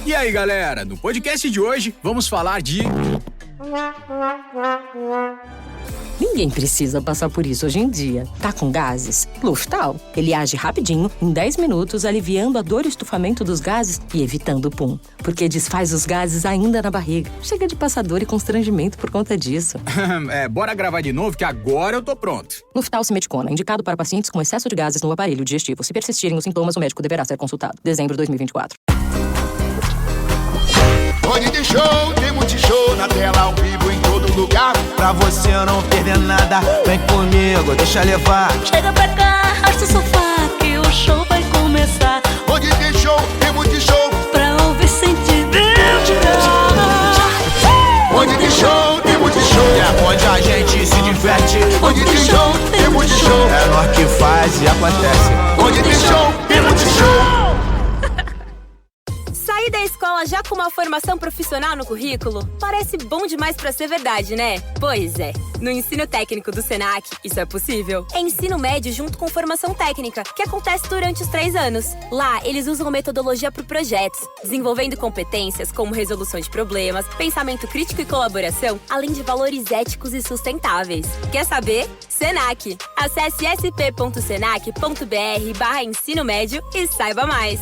E aí, galera, no podcast de hoje vamos falar de... Ninguém precisa passar por isso hoje em dia. Tá com gases? Luftal. Ele age rapidinho, em 10 minutos, aliviando a dor e estufamento dos gases e evitando o pum. Porque desfaz os gases ainda na barriga. Chega de passar dor e constrangimento por conta disso. Bora gravar de novo que agora eu tô pronto. Luftal Simeticona, indicado para pacientes com excesso de gases no aparelho digestivo. Se persistirem os sintomas, o médico deverá ser consultado. Dezembro de 2024. Onde tem show, tem multishow na tela ao vivo em todo lugar. Pra você não perder nada, vem comigo, deixa levar. Chega pra cá, arrasta o sofá, que o show vai começar. Onde tem show, tem multishow. Pra ouvir sem te ver. Onde tem show, tem multishow. É onde a gente se diverte. Onde tem show, tem multishow. É nós que faz e acontece. Onde tem show, tem multishow. Sair da escola já com uma formação profissional no currículo? Parece bom demais pra ser verdade, né? Pois é. No ensino técnico do Senac, isso é possível. É ensino médio junto com formação técnica, que acontece durante os 3 anos. Lá, eles usam metodologia para projetos, desenvolvendo competências como resolução de problemas, pensamento crítico e colaboração, além de valores éticos e sustentáveis. Quer saber? Senac. Acesse sp.senac.br/ensino médio e saiba mais.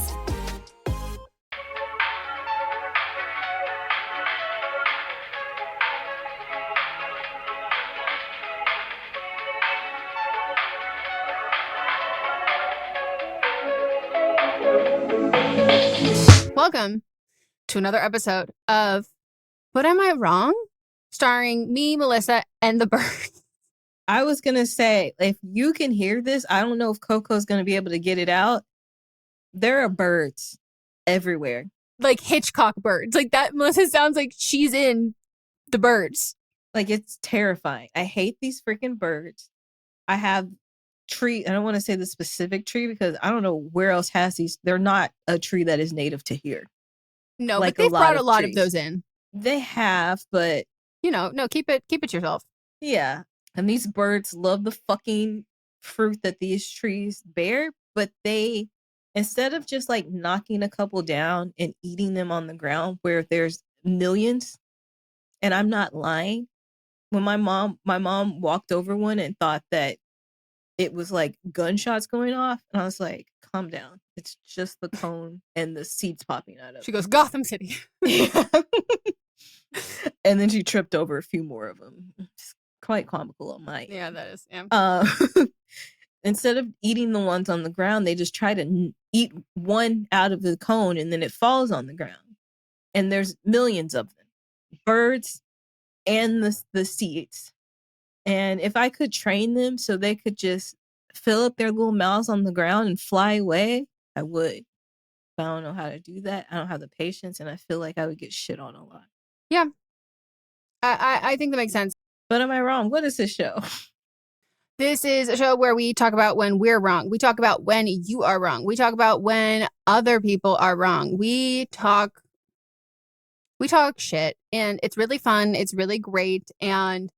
Welcome to another episode of But Am I Wrong? Starring me, Melisa, and the birds. I was going to say, if you can hear this, I don't know if Coco's going to be able to get it out. There are birds everywhere. Like Hitchcock birds. Like that, Melisa sounds like she's in the birds. Like, it's terrifying. I hate these freaking birds. I have tree. I don't want to say the specific tree because I don't know where else has these. They're not a tree that is native to here. No, like but they've brought a lot trees. of those in. They have, but no, keep it to yourself. Yeah. And these birds love the fucking fruit that these trees bear, but they, instead of just like knocking a couple down and eating them on the ground where there's millions, and I'm not lying, when my mom walked over one and thought that it was like gunshots going off, and I was like, calm down. It's just the cone and the seeds popping out of it. She goes, Gotham City. And then she tripped over a few more of them. It's quite comical on my end. Yeah, that is. Yeah. Instead of eating the ones on the ground, they just try to eat one out of the cone and then it falls on the ground. And there's millions of them. Birds and the seeds. And if I could train them so they could just fill up their little mouths on the ground and fly away, I would. But I don't know how to do that. I don't have the patience, and I feel like I would get shit on a lot. Yeah. I think that makes sense. But am I wrong? What is this show? This is a show where we talk about when we're wrong. We talk about when you are wrong. We talk about when other people are wrong. We talk shit, and it's really fun. It's really great, and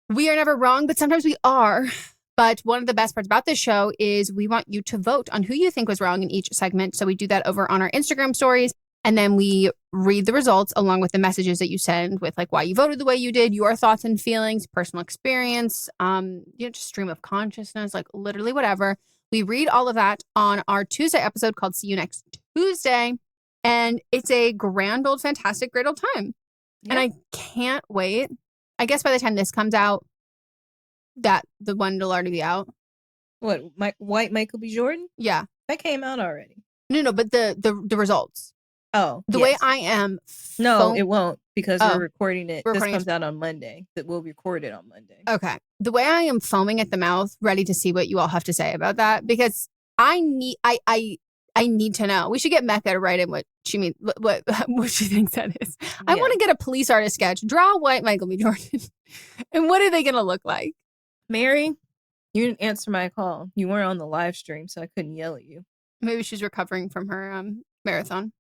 we are never wrong, but sometimes we are. But one of the best parts about this show is we want you to vote on who you think was wrong in each segment. So we do that over on our Instagram stories. And then we read the results along with the messages that you send with like why you voted the way you did, your thoughts and feelings, personal experience, just stream of consciousness, like literally whatever. We read all of that on our Tuesday episode called See You Next Tuesday. And it's a grand old, fantastic, great old time. Yeah. And I can't wait. I guess by the time this comes out, that the one will already be out. What, White Michael B. Jordan? Yeah. That came out already. No, but the results. Oh, the way I am. No, it won't because we're recording it. This comes out on Monday. That we'll record it on Monday. Okay. The way I am foaming at the mouth, ready to see what you all have to say about that, because I need to know. We should get Mecca to write in what she means, what she thinks that is. Yeah. I want to get a police artist sketch. Draw White Michael B. Jordan. And what are they going to look like? Mary, you didn't answer my call. You weren't on the live stream, so I couldn't yell at you. Maybe she's recovering from her marathon.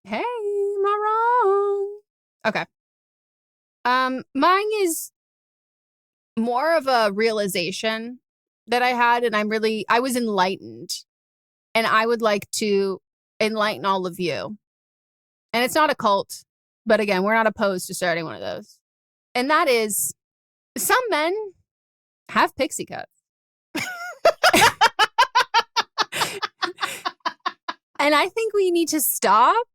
Hey, am I wrong? Okay. Mine is more of a realization that I had, and I was enlightened. And I would like to enlighten all of you. And it's not a cult, but again, we're not opposed to starting one of those. And that is, some men have pixie cuts. And I think we need to stop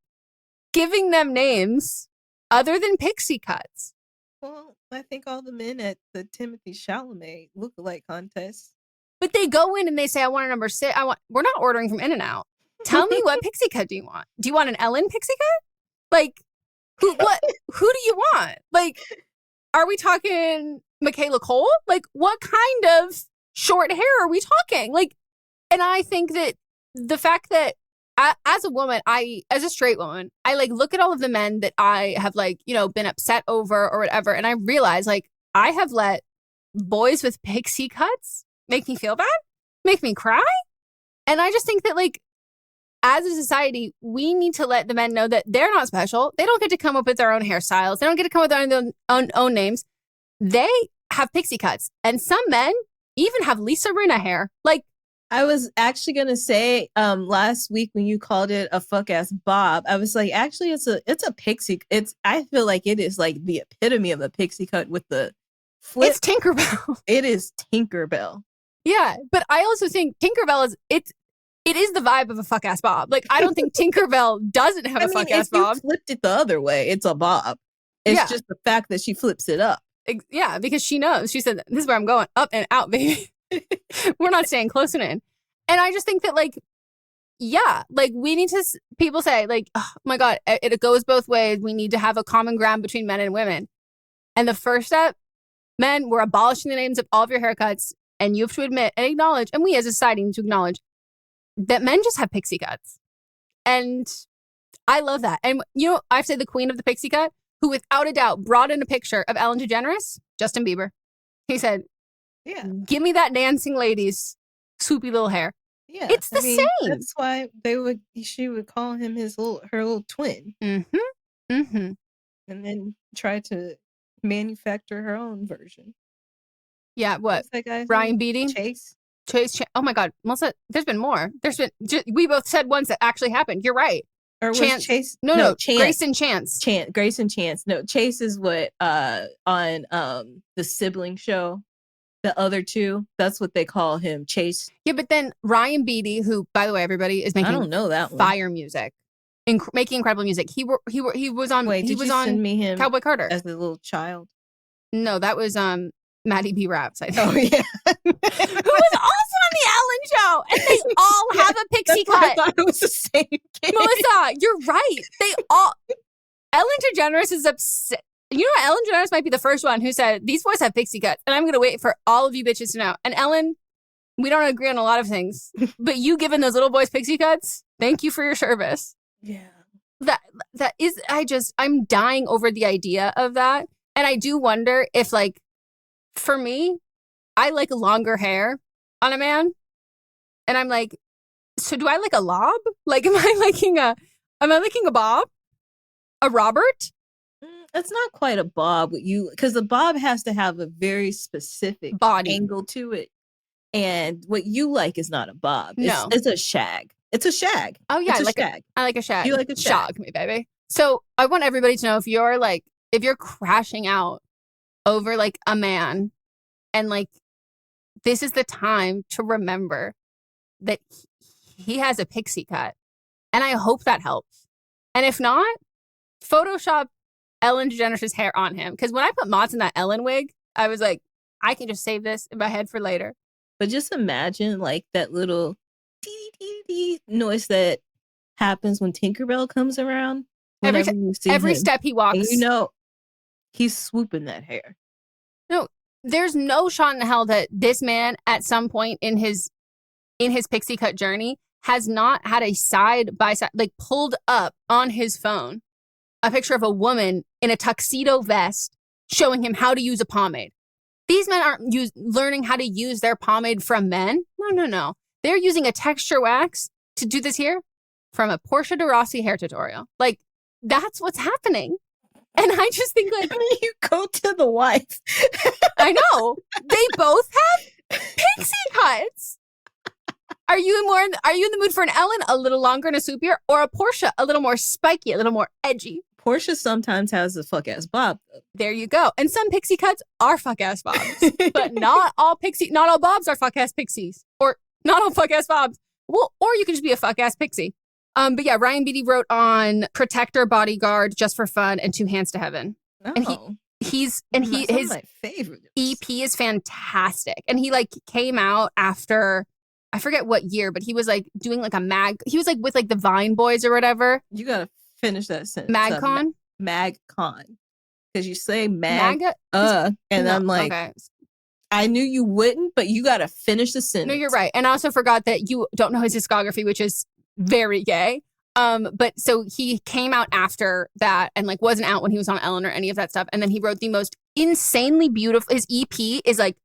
giving them names other than pixie cuts. Well, I think all the men at the Timothy Chalamet lookalike contest. But they go in and they say, I want a number 6. We're not ordering from In-N-Out. Tell me what pixie cut do you want? Do you want an Ellen pixie cut? Like, who do you want? Like, are we talking Michaela Cole? Like, what kind of short hair are we talking? Like, and I think that the fact that as a woman, as a straight woman, I like look at all of the men that I have like, you know, been upset over or whatever. And I realize like I have let boys with pixie cuts make me feel bad, make me cry. And I just think that like, as a society, we need to let the men know that they're not special. They don't get to come up with their own hairstyles. They don't get to come up with their own names. They have pixie cuts. And some men even have Lisa Rinna hair. Like, I was actually gonna say last week when you called it a fuck ass bob, I was like, actually it's a pixie. I feel like it is like the epitome of a pixie cut with the flip. It's Tinkerbell. It is Tinkerbell. Yeah, but I also think Tinkerbell it is the vibe of a fuck ass bob. Like I don't think Tinkerbell doesn't have a fuck ass bob. If you flipped it the other way, it's a bob. It's just the fact that she flips it up. Yeah, because she knows. She said, "This is where I'm going, up and out, baby." We're not staying close and in. And I just think that like, yeah, like we need to, people say like, oh my God, it goes both ways. We need to have a common ground between men and women. And the first step, men, we're abolishing the names of all of your haircuts. And you have to admit and acknowledge, and we as a society need to acknowledge that men just have pixie cuts. And I love that. And you know, I've said the queen of the pixie cut, who without a doubt brought in a picture of Ellen DeGeneres, Justin Bieber. He said, yeah, give me that dancing lady's swoopy little hair. Yeah, it's the same. That's why she would call him her little twin. Mm-hmm. Mm-hmm. And then try to manufacture her own version. Yeah, what? What's that guy's Ryan name? Beatty? Chase. Oh my God, Melissa, there's been more. We both said ones that actually happened. You're right. Or was Chance. Chase? No, Chance. Grace and Chance. Grace and Chance. No, Chase is what on the sibling show. The other two, that's what they call him, Chase. Yeah, but then Ryan Beatty, who, by the way, everybody is making I don't know that fire music, making incredible music. He was on. Wait, he was on send me him Cowboy Carter as a little child. No, that was Maddie B. Raps. I think. Oh yeah, who was also on the Ellen Show, and they all have a pixie cut. I thought it was the same kid. Melissa, you're right. They all. Ellen DeGeneres is upset. You know what? Ellen DeGeneres might be the first one who said, these boys have pixie cuts. And I'm going to wait for all of you bitches to know. And Ellen, we don't agree on a lot of things. But you giving those little boys pixie cuts, thank you for your service. Yeah. That is, I'm dying over the idea of that. And I do wonder if like, for me, I like longer hair on a man. And I'm like, so do I like a lob? Like, am I liking a bob? A Robert? It's not quite a bob because the bob has to have a very specific body angle to it. And what you like is not a bob. No. It's a shag. It's a shag. Oh yeah, it's a shag. I like a shag. You like a shag. Shag me, baby. So I want everybody to know if you're crashing out over like a man and like this is the time to remember that he has a pixie cut. And I hope that helps. And if not, Photoshop Ellen DeGeneres' hair on him. Because when I put Mott's in that Ellen wig, I was like, I can just save this in my head for later. But just imagine like that little dee noise that happens when Tinkerbell comes around. Every step he walks. And you know, he's swooping that hair. No, there's no shot in hell that this man at some point in his pixie cut journey has not had a side by side, like pulled up on his phone, a picture of a woman in a tuxedo vest showing him how to use a pomade. These men aren't learning how to use their pomade from men. No. They're using a texture wax to do this here from a Portia de Rossi hair tutorial. Like, that's what's happening. And I just think like... you go to the wife. I know. They both have pixie cuts. Are you in the mood for an Ellen a little longer and a swoopier, or a Portia a little more spiky, a little more edgy? Portia sometimes has a fuck ass bob. There you go. And some pixie cuts are fuck ass bobs, but not all bobs are fuck ass pixies, or not all fuck ass bobs. Well, or you can just be a fuck ass pixie. But yeah, Ryan Beatty wrote on Protector, Bodyguard, Just for Fun, and Two Hands to Heaven. Oh. And his my favorites. EP is fantastic. And he like came out after, I forget what year, but he was like doing like a he was like with like the Vine Boys or whatever. You gotta finish that sentence. MagCon? MagCon. Because you say and no, I'm like, okay. I knew you wouldn't, but you gotta finish the sentence. No, you're right. And I also forgot that you don't know his discography, which is very gay. But so he came out after that and like wasn't out when he was on Ellen or any of that stuff. And then he wrote the most insanely beautiful, his EP is like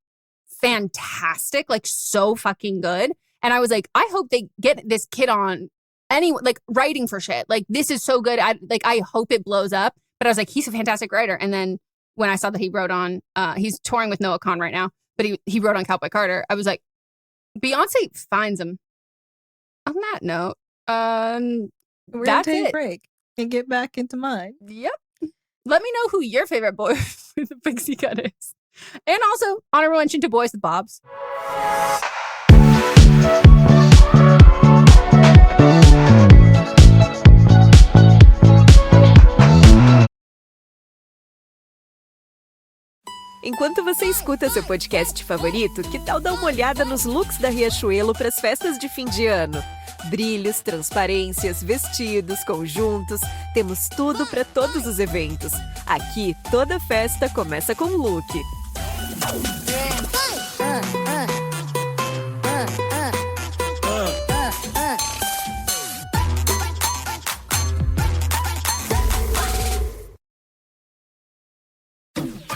fantastic, like so fucking good. And I was like, I hope they get this kid on like writing for shit. Like this is so good. I hope it blows up. But I was like, he's a fantastic writer. And then when I saw that he wrote on, he's touring with Noah Kahan right now, but he wrote on Cowboy Carter. I was like, Beyonce finds him. On that note, we're gonna take a break and get back into mine. Yep. Let me know who your favorite boy with the pixie cut is. And also, honorable mention to boys with bobs. Enquanto você escuta seu podcast favorito, que tal dar uma olhada nos looks da Riachuelo para as festas de fim de ano? Brilhos, transparências, vestidos, conjuntos, temos tudo para todos os eventos. Aqui, toda festa começa com look.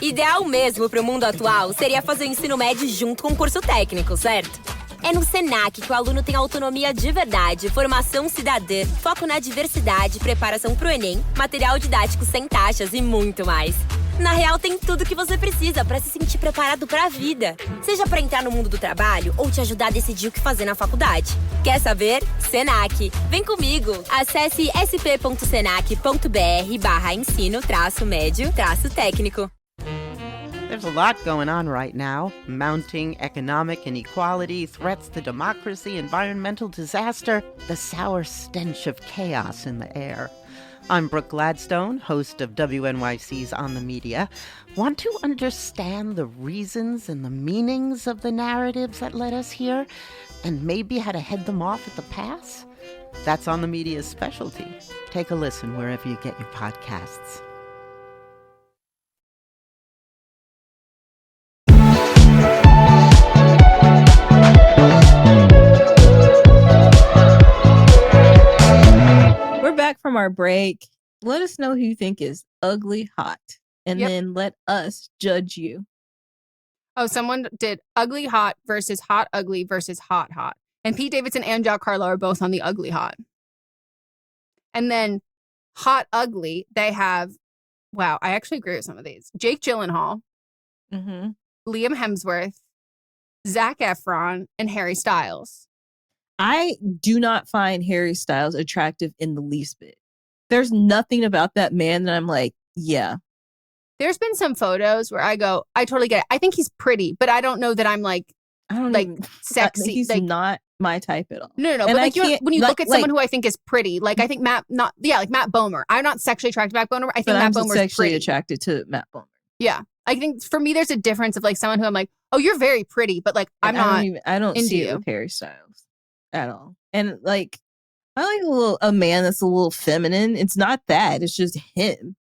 Ideal mesmo para o mundo atual seria fazer o ensino médio junto com o curso técnico, certo? É no Senac que o aluno tem autonomia de verdade, formação cidadã, foco na diversidade, preparação para o Enem, material didático sem taxas e muito mais. Na real, tem tudo que você precisa para se sentir preparado para a vida. Seja para entrar no mundo do trabalho ou te ajudar a decidir o que fazer na faculdade. Quer saber? Senac. Vem comigo! Acesse sp.senac.br/ensino-médio-técnico. There's a lot going on right now. Mounting economic inequality, threats to democracy, environmental disaster, the sour stench of chaos in the air. I'm Brooke Gladstone, host of WNYC's On the Media. Want to understand the reasons and the meanings of the narratives that led us here, and maybe how to head them off at the pass? That's On the Media's specialty. Take a listen wherever you get your podcasts. Back from our break. Let us know who you think is ugly hot, and then let us judge you. Oh, someone did ugly hot versus hot ugly versus hot hot. And Pete Davidson and Jack Harlow are both on the ugly hot. And then hot ugly, they have, wow, I actually agree with some of these. Jake Gyllenhaal, Liam Hemsworth, Zac Efron, and Harry Styles. I do not find Harry Styles attractive in the least bit. There's nothing about that man that I'm like, yeah. There's been some photos where I go, I totally get it. I think he's pretty, but I don't know that I'm like, sexy. He's like, not my type at all. No. But like when you look at someone who I think is pretty, like I think Matt Bomer. I'm not sexually attracted to Matt Bomer. I think Matt Bomer's sexually pretty. attracted to Matt Bomer. Yeah. I think for me, there's a difference of like someone who I'm like, oh, you're very pretty, but like I don't see it with Harry Styles at all. And like, I like a man that's a little feminine. It's not that. It's just him.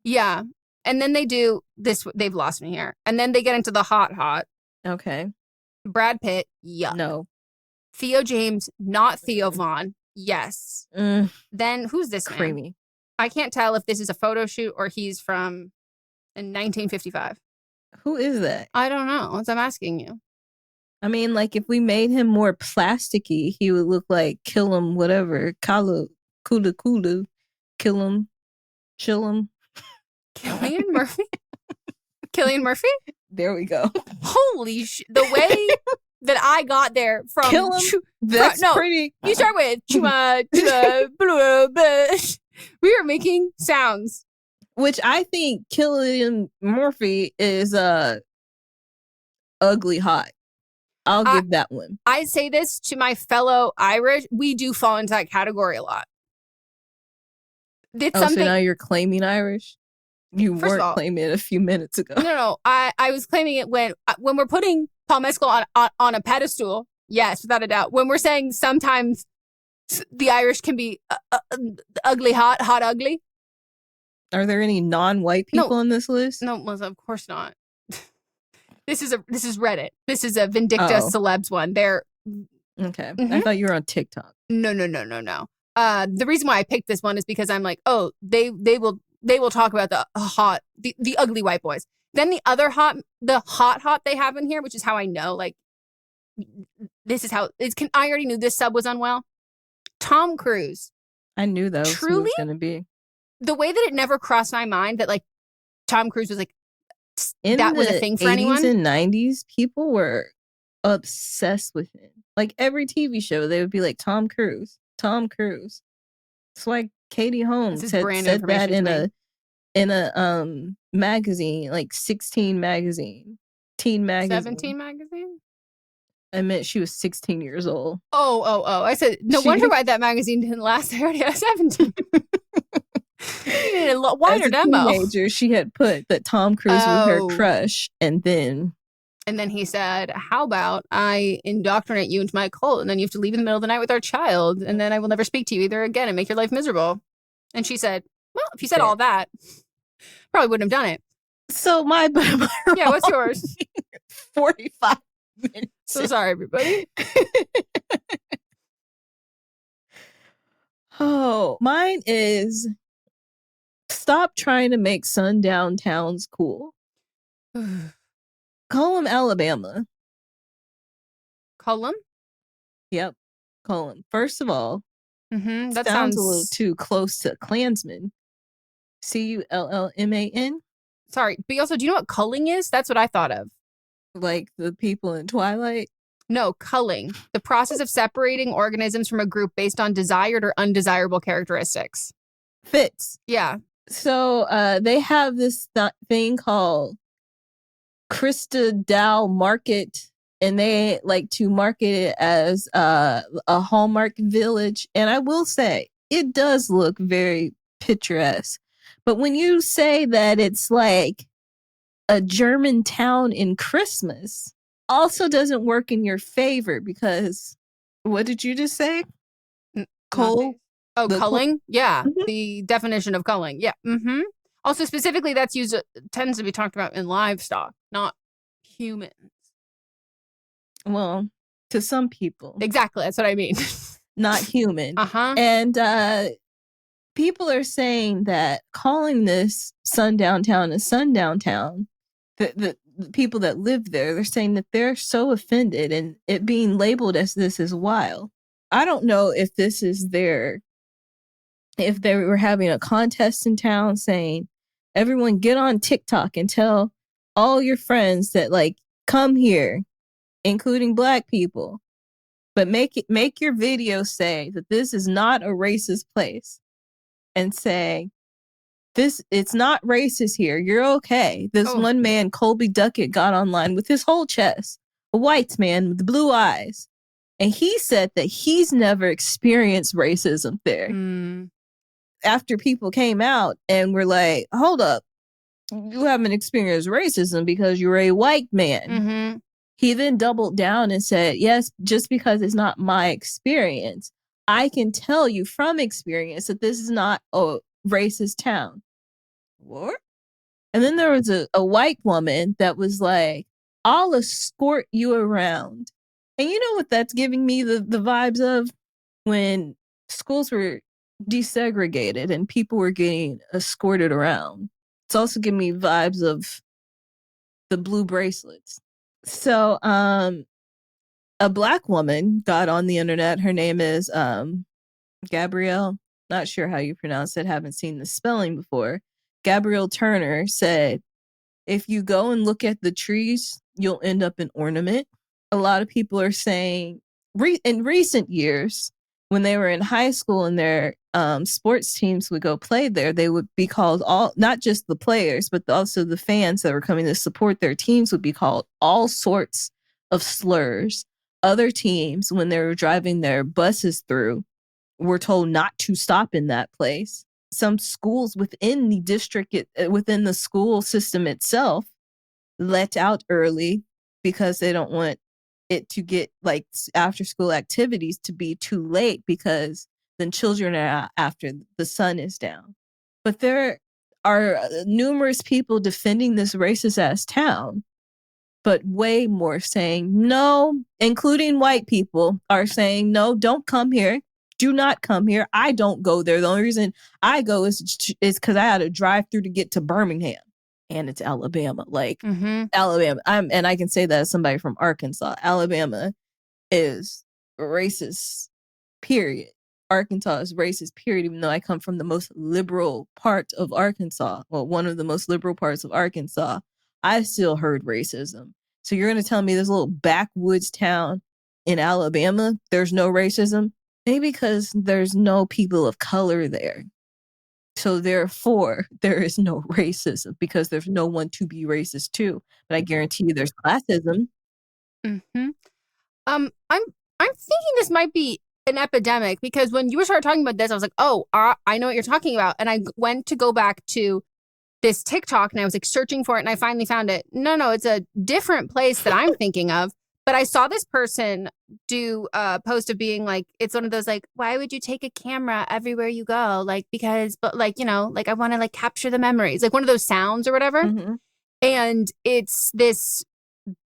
Yeah. And then they do this. They've lost me here. And then they get into the hot. Okay. Brad Pitt. Yuck. No. Theo James. Not Theo Vaughn. Yes. Then who's this man? Creamy. I can't tell if this is a photo shoot or he's from in 1955. Who is that? I don't know. That's what I'm asking you. I mean, like, if we made him more plasticky, he would look like Kill Him, whatever. Kula, Kill Him, Chill Him. Cillian Murphy? Cillian Murphy? There we go. Holy shit. The way that I got there from. Kill him. That's pretty. You start with chuma, chuma, blah, blah. We are making sounds. Which I think Cillian Murphy is ugly hot. I'll give that one. I say this to my fellow Irish. We do fall into that category a lot. It's something. So now you're claiming Irish? You weren't claiming it a few minutes ago. No. I was claiming it when we're putting Paul Mescal on a pedestal. Yes, without a doubt. When we're saying sometimes the Irish can be ugly hot, hot ugly. Are there any non-white people on this list? No, Melissa, of course not. This is Reddit. This is a Vindicta celebs one. They're okay. I thought you were on TikTok. No. The reason why I picked this one is because I'm like, oh, they will talk about the ugly white boys. Then the other hot they have in here, which is how I know, like, this is how I already knew this sub was unwell. Tom Cruise. I knew that was who it was going to be. The way that it never crossed my mind that, like, Tom Cruise was like, that was a thing for anyone. In the 80s and 90s, people were obsessed with him. Like, every TV show, they would be like, Tom Cruise. It's like Katie Holmes had said that in a magazine, like 16 magazine, teen magazine. 17 magazine? I meant she was 16 years old. Oh. I said, no wonder why that magazine didn't last. I already had 17. A wider As a demo. Teenager, she had put that Tom Cruise was her crush, and then he said, how about I indoctrinate you into my cult, and then you have to leave in the middle of the night with our child, and then I will never speak to you either again and make your life miserable. And she said, well, if you said all that, probably wouldn't have done it. So my yeah, what's yours? 45 minutes. So sorry, everybody. Mine is stop trying to make sundown towns cool. Call 'em Alabama. Call 'em? Yep. Call 'em. First of all, that sounds a little too close to Klansman. Cullman. Sorry, but also, do you know what culling is? That's what I thought of. Like the people in Twilight? No, culling. The process of separating organisms from a group based on desired or undesirable characteristics. Fits. Yeah. So they have this thing called Krista Dow Market, and they like to market it as a Hallmark village. And I will say, it does look very picturesque. But when you say that it's like a German town in Christmas, also doesn't work in your favor because what did you just say? Coal? Culling? Yeah. The definition of culling. Yeah. Also, specifically, that's used, tends to be talked about in livestock, not humans. Well, to some people. Exactly. That's what I mean. Not human. And people are saying that calling this sundown town a sundown town, the people that live there, they're saying that they're so offended and it being labeled as this is wild. I don't know if this is if they were having a contest in town saying, everyone get on TikTok and tell all your friends that like come here, including Black people, but make your video say that this is not a racist place and say it's not racist here. You're okay. This one man, Colby Duckett, got online with his whole chest, a white man with blue eyes. And he said that he's never experienced racism there. After people came out and were like, hold up, you haven't experienced racism because you're a white man. He then doubled down and said, yes, just because it's not my experience, I can tell you from experience that this is not a racist town. What? And then there was a white woman that was like, I'll escort you around. And you know what that's giving me the vibes of? When schools were desegregated and people were getting escorted around. It's also giving me vibes of the blue bracelets. So a Black woman got on the internet. Her name is Gabrielle. Not sure how you pronounce it. Haven't seen the spelling before. Gabrielle Turner said, if you go and look at the trees, you'll end up an ornament. a lot of people are saying in recent years, when they were in high school and their sports teams would go play there, they would be called not just the players, but also the fans that were coming to support their teams would be called all sorts of slurs. Other teams, when they were driving their buses through, were told not to stop in that place. Some schools within the district, within the school system itself, let out early because they don't want it to get like after school activities to be too late, because then children are out after the sun is down. But there are numerous people defending this racist ass town, but way more saying no, including white people are saying, no, don't come here. Do not come here. I don't go there. The only reason I go is because I had to drive through to get to Birmingham. And it's Alabama, Alabama. And I can say that as somebody from Arkansas. Alabama is racist, period. Arkansas is racist, period, even though I come from the most liberal part of Arkansas. Well, one of the most liberal parts of Arkansas. I still heard racism. So you're going to tell me this little backwoods town in Alabama, there's no racism? Maybe because there's no people of color there. So therefore, there is no racism because there's no one to be racist to. But I guarantee you there's classism. Mm-hmm. I'm thinking this might be an epidemic, because when you started talking about this, I was like, oh, I know what you're talking about. And I went to go back to this TikTok and I was like searching for it and I finally found it. No, it's a different place that I'm thinking of. But I saw this person do a post of being like, it's one of those like, why would you take a camera everywhere you go? Like, because, but like, you know, like I want to like capture the memories, like one of those sounds or whatever. Mm-hmm. And it's this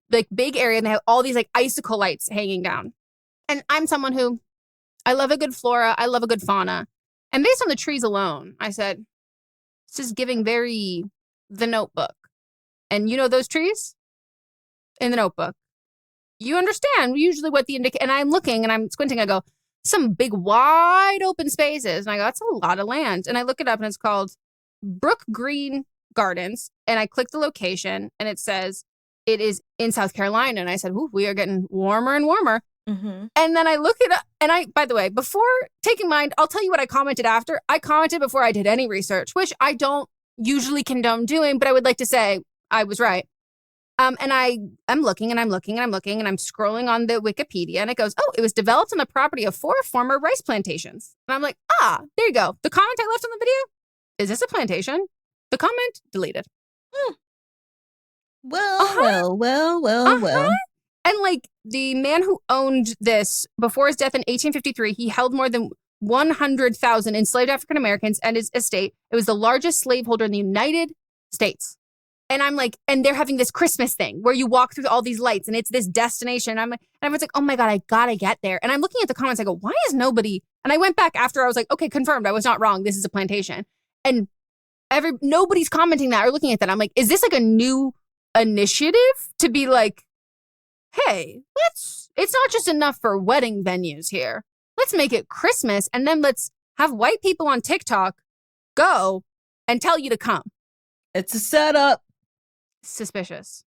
like big area and they have all these like icicle lights hanging down. And I'm someone who, I love a good flora. I love a good fauna. And based on the trees alone, I said, this is giving very The Notebook. And you know those trees in The Notebook? You understand usually what the and I'm looking and I'm squinting. I go, some big wide open spaces. And I go, that's a lot of land. And I look it up and it's called Brook Green Gardens. And I click the location and it says it is in South Carolina. And I said, ooh, we are getting warmer and warmer. Mm-hmm. And then I look it up. And I, by the way, before taking mine, I'll tell you what I commented after. I commented before I did any research, which I don't usually condone doing, but I would like to say I was right. And I'm looking and I'm looking and I'm looking and I'm scrolling on the Wikipedia and it goes, oh, it was developed on the property of 4 former rice plantations. And I'm like, there you go. The comment I left on the video, is this a plantation? The comment deleted. Well. And like the man who owned this before his death in 1853, he held more than 100,000 enslaved African Americans and his estate. It was the largest slaveholder in the United States. And I'm like, and they're having this Christmas thing where you walk through all these lights and it's this destination. And everyone's like, oh my God, I gotta get there. And I'm looking at the comments. I go, why is nobody? And I went back after I was like, okay, confirmed. I was not wrong. This is a plantation. And nobody's commenting that or looking at that. I'm like, is this like a new initiative to be like, hey, it's not just enough for wedding venues here. Let's make it Christmas. And then let's have white people on TikTok go and tell you to come. It's a setup. Suspicious.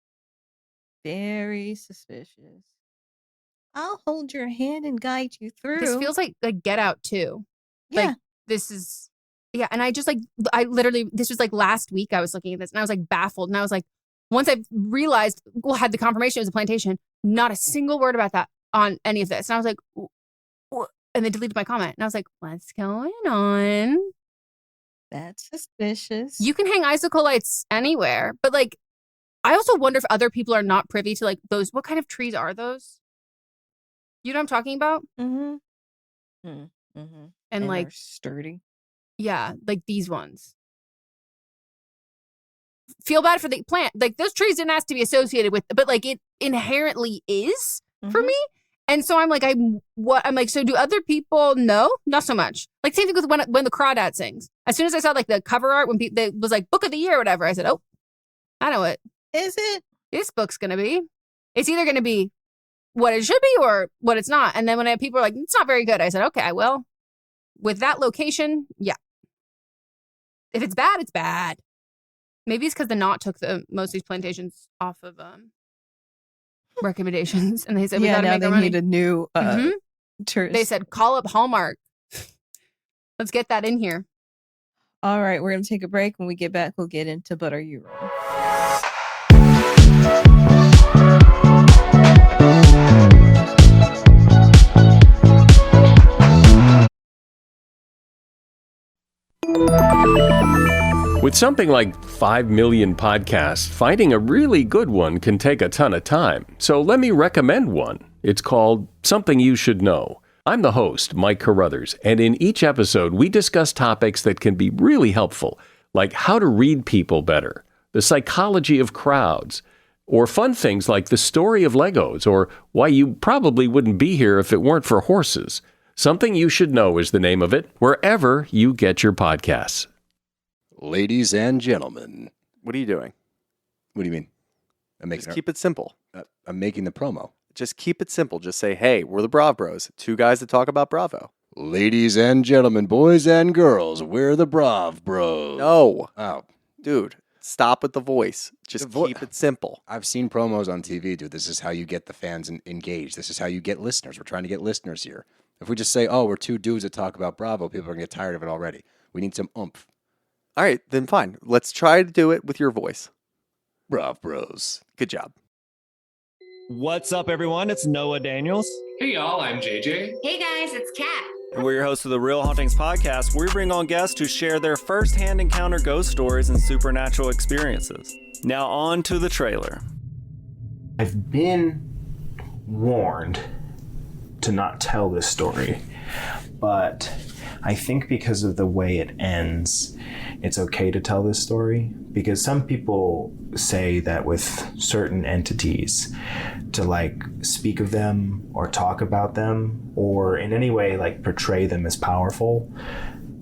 Very suspicious. I'll hold your hand and guide you through. This feels like Get Out too. Yeah. Like, this is, yeah. And I just like, this was like last week I was looking at this and I was like baffled. And I was like, once I realized, had the confirmation it was a plantation, not a single word about that on any of this. And I was like, what? And they deleted my comment. And I was like, what's going on? That's suspicious. You can hang icicle lights anywhere, but like, I also wonder if other people are not privy to like those. What kind of trees are those? You know what I'm talking about? Mm-hmm. Mm-hmm. And like sturdy. Yeah, like these ones. Feel bad for the plant. Like those trees didn't ask to be associated with, but like it inherently is for me. And so I'm like, so do other people? No, not so much. Like same thing with when the Crawdad sings. As soon as I saw like the cover art, when it was like book of the year or whatever, I said, oh, I know what. Is it? This book's going to be. It's either going to be what it should be or what it's not. And then when people are like, it's not very good, I said, okay, well, with that location, yeah. If it's bad, it's bad. Maybe it's because the knot took most of these plantations off of recommendations, and they said we Yeah, gotta now make they our money. need a new tourist. They said call up Hallmark. Let's get that in here. All right, we're gonna take a break. When we get back, we'll get into But Are You Wrong? With something like 5 million podcasts, finding a really good one can take a ton of time. So let me recommend one. It's called Something You Should Know. I'm the host, Mike Carruthers, and in each episode, we discuss topics that can be really helpful, like how to read people better, the psychology of crowds, or fun things like the story of Legos, or why you probably wouldn't be here if it weren't for horses. Something You Should Know is the name of it, wherever you get your podcasts. Ladies and gentlemen. What are you doing? What do you mean? Just keep it simple. I'm making the promo. Just keep it simple. Just say, hey, we're the Brav Bros. Two guys that talk about Bravo. Ladies and gentlemen, boys and girls, we're the Brav Bros. No. Oh. Dude, stop with the voice. Just keep it simple. I've seen promos on TV, dude. This is how you get the fans engaged. This is how you get listeners. We're trying to get listeners here. If we just say, oh, we're two dudes that talk about Bravo, people are going to get tired of it already. We need some oomph. All right, then fine. Let's try to do it with your voice. Brav Bros. Good job. What's up, everyone? It's Noah Daniels. Hey, y'all. I'm JJ. Hey, guys. It's Kat. And we're your hosts of the Real Hauntings podcast, where we bring on guests who share their first-hand encounter ghost stories and supernatural experiences. Now on to the trailer. I've been warned to not tell this story, but I think because of the way it ends, it's okay to tell this story, because some people say that with certain entities, to like speak of them or talk about them or in any way like portray them as powerful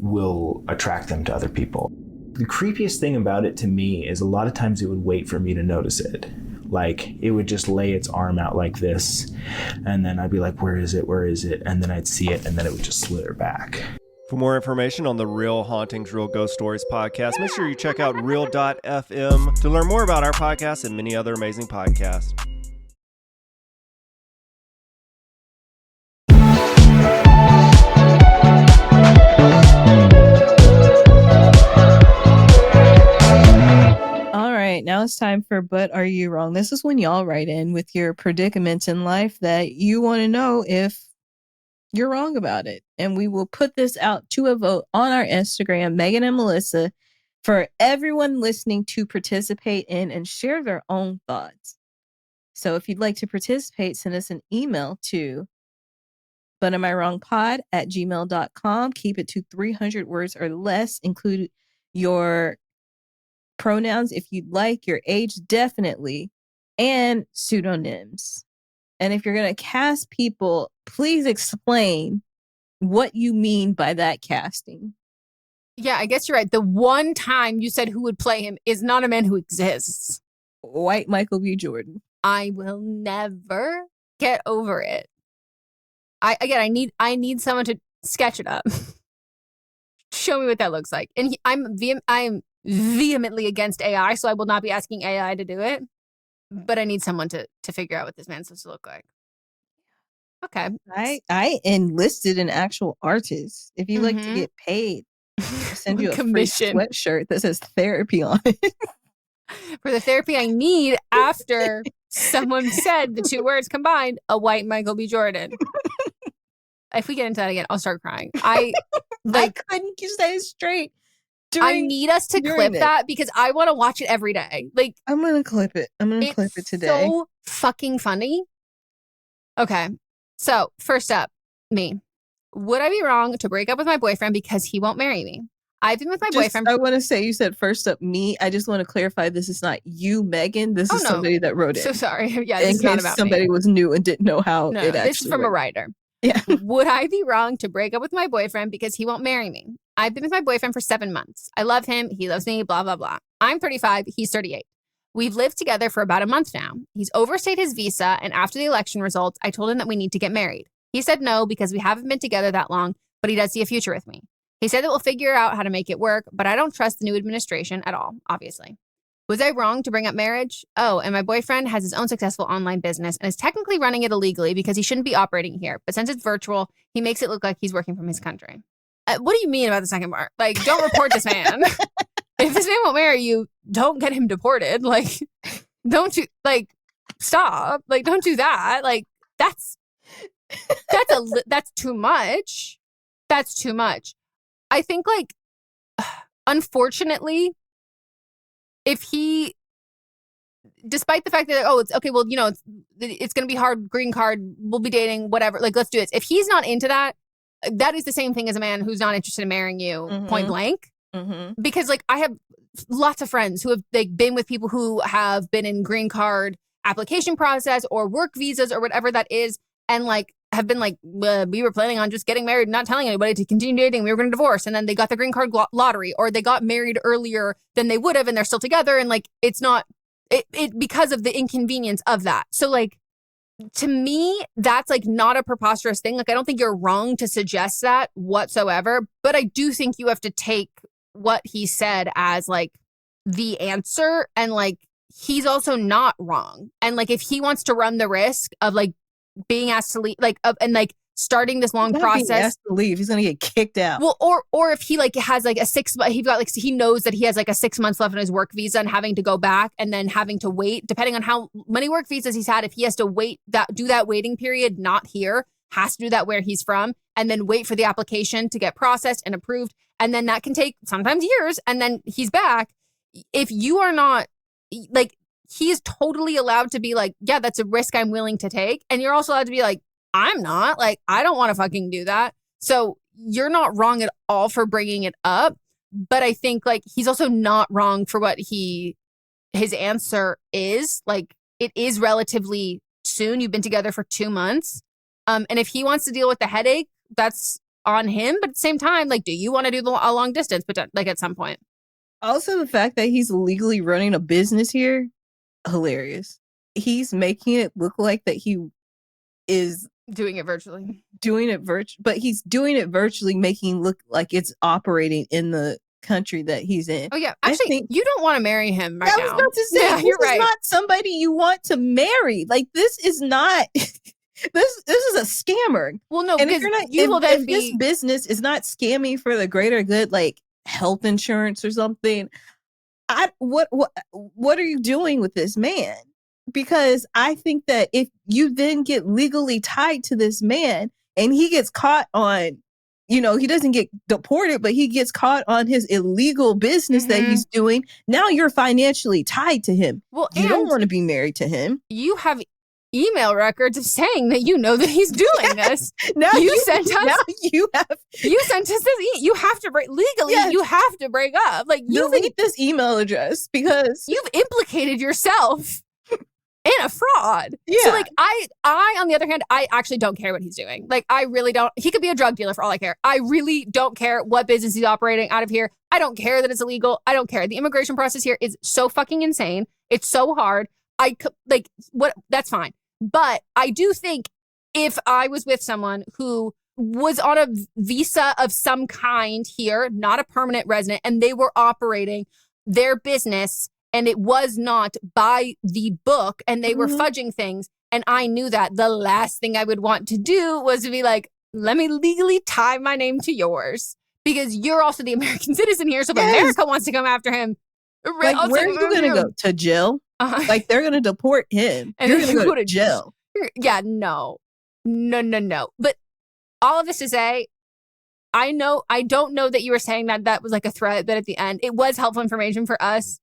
will attract them to other people. The creepiest thing about it to me is a lot of times it would wait for me to notice it. Like it would just lay its arm out like this, and then I'd be like, where is it? Where is it? And then I'd see it, and then it would just slither back. For more information on the Real Hauntings, Real Ghost Stories podcast, make sure you check out real.fm to learn more about our podcast and many other amazing podcasts. All right, now it's time for But Are You Wrong? This is when y'all write in with your predicaments in life that you want to know if you're wrong about it. And we will put this out to a vote on our Instagram, Meghan and Melisa, for everyone listening to participate in and share their own thoughts. So if you'd like to participate, send us an email to butamiwrongpod@gmail.com. Keep it to 300 words or less. Include your pronouns if you'd like, your age definitely, and pseudonyms. And if you're going to cast people, please explain what you mean by that casting. Yeah, I guess you're right. The one time you said who would play him is not a man who exists. White Michael B. Jordan. I will never get over it. I need someone to sketch it up. Show me what that looks like. And I'm vehemently against AI, so I will not be asking AI to do it. But I need someone to figure out what this man's supposed to look like. Okay. I enlisted an actual artist. If you like to get paid, I'll send you a commission free sweatshirt that says therapy on it. For the therapy I need after someone said the two words combined, a white Michael B. Jordan. If we get into that again, I'll start crying. I couldn't say it straight. I need us to clip that because I want to watch it every day. Like I'm gonna clip it. I'm gonna clip it today. So fucking funny. Okay, so first up, me. Would I be wrong to break up with my boyfriend because he won't marry me? I've been with my boyfriend. I want to say you said first up me. I just want to clarify this is not you, Meghan. This is somebody that wrote it. So sorry. Yeah, this in is not case about somebody me. was new and didn't know how it actually. This is from a writer. Yeah. Would I be wrong to break up with my boyfriend because he won't marry me? I've been with my boyfriend for 7 months. I love him. He loves me, blah, blah, blah. I'm 35. He's 38. We've lived together for about a month now. He's overstayed his visa, and after the election results, I told him that we need to get married. He said no because we haven't been together that long, but he does see a future with me. He said that we'll figure out how to make it work, but I don't trust the new administration at all, obviously. Was I wrong to bring up marriage? Oh, and my boyfriend has his own successful online business and is technically running it illegally because he shouldn't be operating here. But since it's virtual, he makes it look like he's working from his country. What do you mean about the second part? Like, don't report this man. If this man won't marry you, don't get him deported. Like, don't you, like, stop. Like, don't do that. Like, that's too much. That's too much. I think, like, unfortunately, if he, despite the fact that, oh, it's okay, well, you know, it's going to be hard, green card, we'll be dating, whatever, like, let's do it. If he's not into that, that is the same thing as a man who's not interested in marrying you, point blank. Because, like, I have lots of friends who have, like, been with people who have been in green card application process or work visas or whatever that is, and, like, have been like, we were planning on just getting married, not telling anybody to continue dating. We were going to divorce. And then they got the green card lottery, or they got married earlier than they would have, and they're still together. And, like, it's not it because of the inconvenience of that. So, like, to me, that's, like, not a preposterous thing. Like, I don't think you're wrong to suggest that whatsoever. But I do think you have to take what he said as, like, the answer. And, like, he's also not wrong. And, like, if he wants to run the risk of, like, being asked to leave, like, and, like, starting this long process, being asked to leave, he's gonna get kicked out. Well, or if he, like, has, like, he knows that he has, like, a 6 months left on his work visa and having to go back and then having to wait, depending on how many work visas he's had, if he has to wait, do that waiting period, not here, has to do that where he's from, and then wait for the application to get processed and approved, and then that can take sometimes years, and then he's back. If you are not, like, he is totally allowed to be like, yeah, that's a risk I'm willing to take. And you're also allowed to be like, I'm not. Like, I don't want to fucking do that. So you're not wrong at all for bringing it up. But I think, like, he's also not wrong for what his answer is. Like, it is relatively soon. You've been together for 2 months. And if he wants to deal with the headache, that's on him. But at the same time, like, do you want to do a long distance? But, like, at some point. Also, the fact that he's legally running a business here, hilarious. He's making it look like that he is doing it virtually, but he's doing it virtually, making it look like it's operating in the country that he's in. Oh yeah, actually, you don't want to marry him right now. I was about to say, yeah, you're right. Not somebody you want to marry. Like, this is not. This is a scammer. Well, no, and because if this business is not scamming for the greater good, like health insurance or something, what are you doing with this man? Because I think that if you then get legally tied to this man and he gets caught on, you know, he doesn't get deported, but he gets caught on his illegal business that he's doing, now you're financially tied to him. Well, you don't want to be married to him. You have email records of saying that you know that he's doing this. Now you sent us this. You have to break legally. Yes. You have to break up. Like, you delete this email address because you've implicated yourself in a fraud. Yeah. So, like, I on the other hand, I actually don't care what he's doing. Like, I really don't. He could be a drug dealer for all I care. I really don't care what business he's operating out of here. I don't care that it's illegal. I don't care. The immigration process here is so fucking insane. It's so hard. That's fine. But I do think if I was with someone who was on a visa of some kind here, not a permanent resident, and they were operating their business and it was not by the book and they were fudging things, and I knew that, the last thing I would want to do was to be like, let me legally tie my name to yours because you're also the American citizen here. So if America wants to come after him, like, where are you going to go? To jail? Like, they're going to deport him. And you're going to go to jail. Yeah, no. But all of this to say, I don't know that you were saying that was like a threat, but at the end, it was helpful information for us.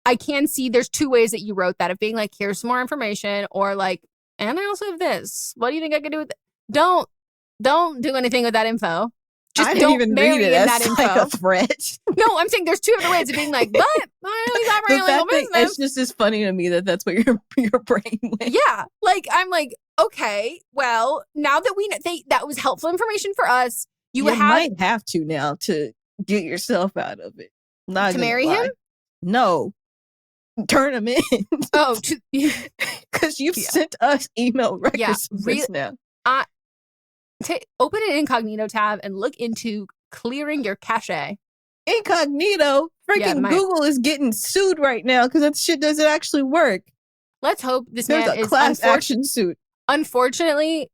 I can see there's two ways that you wrote that, of being like, here's some more information, or like, and I also have this. What do you think I could do with it? Don't do anything with that info. Just don't even read it as like a threat. No, I'm saying there's two other ways of being like, but I know he's operating illegal business. It's just as funny to me that's what your brain went. Yeah, like, I'm like, okay, well, now that we know that was helpful information for us, you might have to now to get yourself out of it. Not to marry him? No, turn him in. Oh, because you've sent us email records now. Open an incognito tab and look into clearing your cache. Incognito? Freaking Google is getting sued right now because that shit doesn't actually work. Let's hope this There's man a is class action suit. Unfortunately,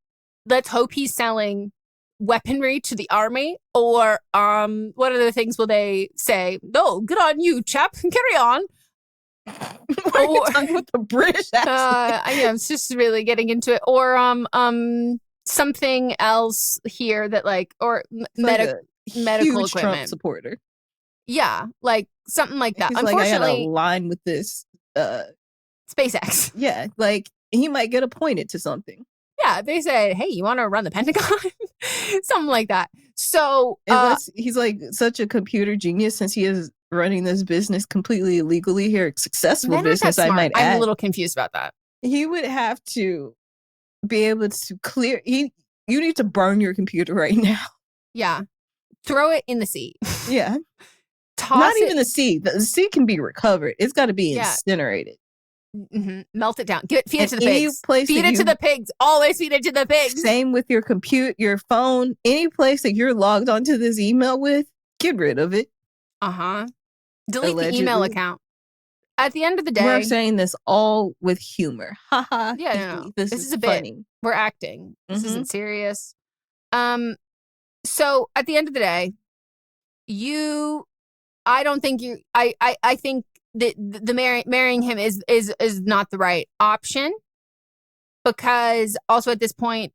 let's hope he's selling weaponry to the army, or what other things will they say? No, good on you, chap. Carry on. Why are you talking with the British accent? I was just really getting into it. Or something else here that like, or medical huge equipment. Trump supporter. Yeah, like something like that. He's like, I got Unfortunately, a line with this SpaceX. Yeah, like he might get appointed to something. Yeah, they said, hey, you want to run the Pentagon? Something like that. So unless he's like such a computer genius, since he is running this business completely illegally here, successful business, I might add. I'm a little confused about that. He would have to be able to clear. You need to burn your computer right now. Yeah, throw it in the sea. Yeah, Toss even the sea. The sea can be recovered. It's got to be incinerated. Mm-hmm. Melt it down. Feed it to the Any pigs. place Feed that it to the pigs. Always feed it to the pigs. Same with your your phone, any place that you're logged onto this email with, get rid of it. Delete Allegedly. the email account. At the end of the day, we're saying this all with humor. Haha. Yeah, no. This is is a funny. bit. We're acting. This isn't serious. So at the end of the day, I don't think you. I think that the marrying him is not the right option, because also at this point,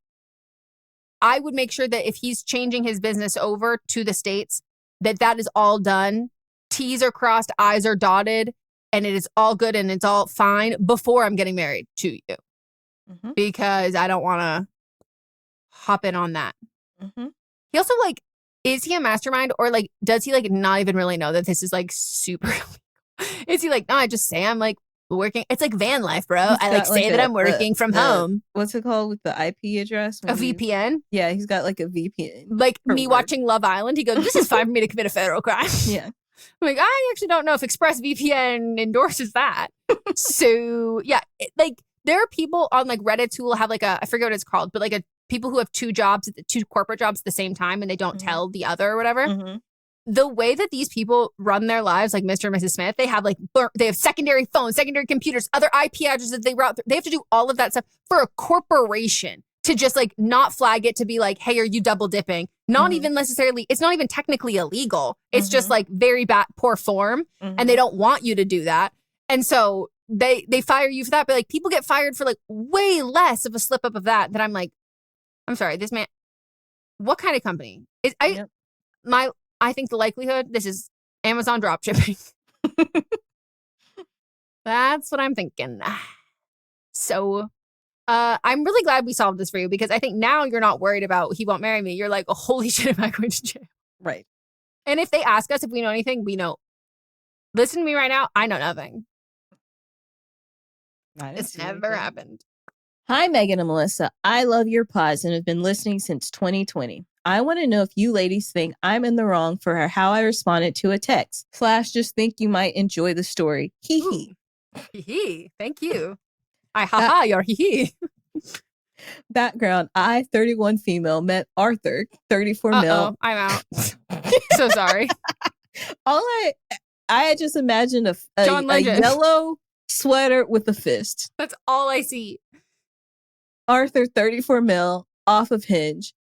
I would make sure that if he's changing his business over to the States, that is all done. T's are crossed, I's are dotted, and it is all good and it's all fine before I'm getting married to you, because I don't want to hop in on that. He also like, is he a mastermind, or like, does he like not even really know that this is like super illegal? Is he like, no, I just say I'm like working. It's like van life, bro. I like say that I'm working from home. What's it called with the IP address? A VPN? Yeah, he's got like a VPN. Like me watching Love Island. He goes, this is fine for me to commit a federal crime. Yeah. I'm like, I actually don't know if ExpressVPN endorses that. So yeah, like there are people on like Reddit who will have like I forget what it's called, but like people who have two corporate jobs at the same time and they don't tell the other or whatever. The way that these people run their lives, like Mr. and Mrs. Smith, they have like they have secondary phones, secondary computers, other IP addresses that they route through. They have to do all of that stuff for a corporation to just like not flag it, to be like, hey, are you double dipping? Not even necessarily, it's not even technically illegal. It's just like very bad, poor form. And they don't want you to do that. And so they fire you for that. But like people get fired for like way less of a slip up of that I'm like, I'm sorry, this man, what kind of company? I think the likelihood, this is Amazon dropshipping. That's what I'm thinking. So I'm really glad we solved this for you, because I think now you're not worried about he won't marry me. You're like, oh, holy shit, am I going to jail? Right. And if they ask us if we know anything, we know. Listen to me right now. I know nothing. It's never happened. Hi, Meghan and Melissa. I love your pods and have been listening since 2020. I want to know if you ladies think I'm in the wrong for how I responded to a text. / just think you might enjoy the story. Hee hee. Hee hee. Thank you. Your hee hee. Background: I, 31 female, met Arthur, 34 male. I'm out. So sorry. I just imagined a yellow sweater with a fist. That's all I see. Arthur, 34 male, off of Hinge.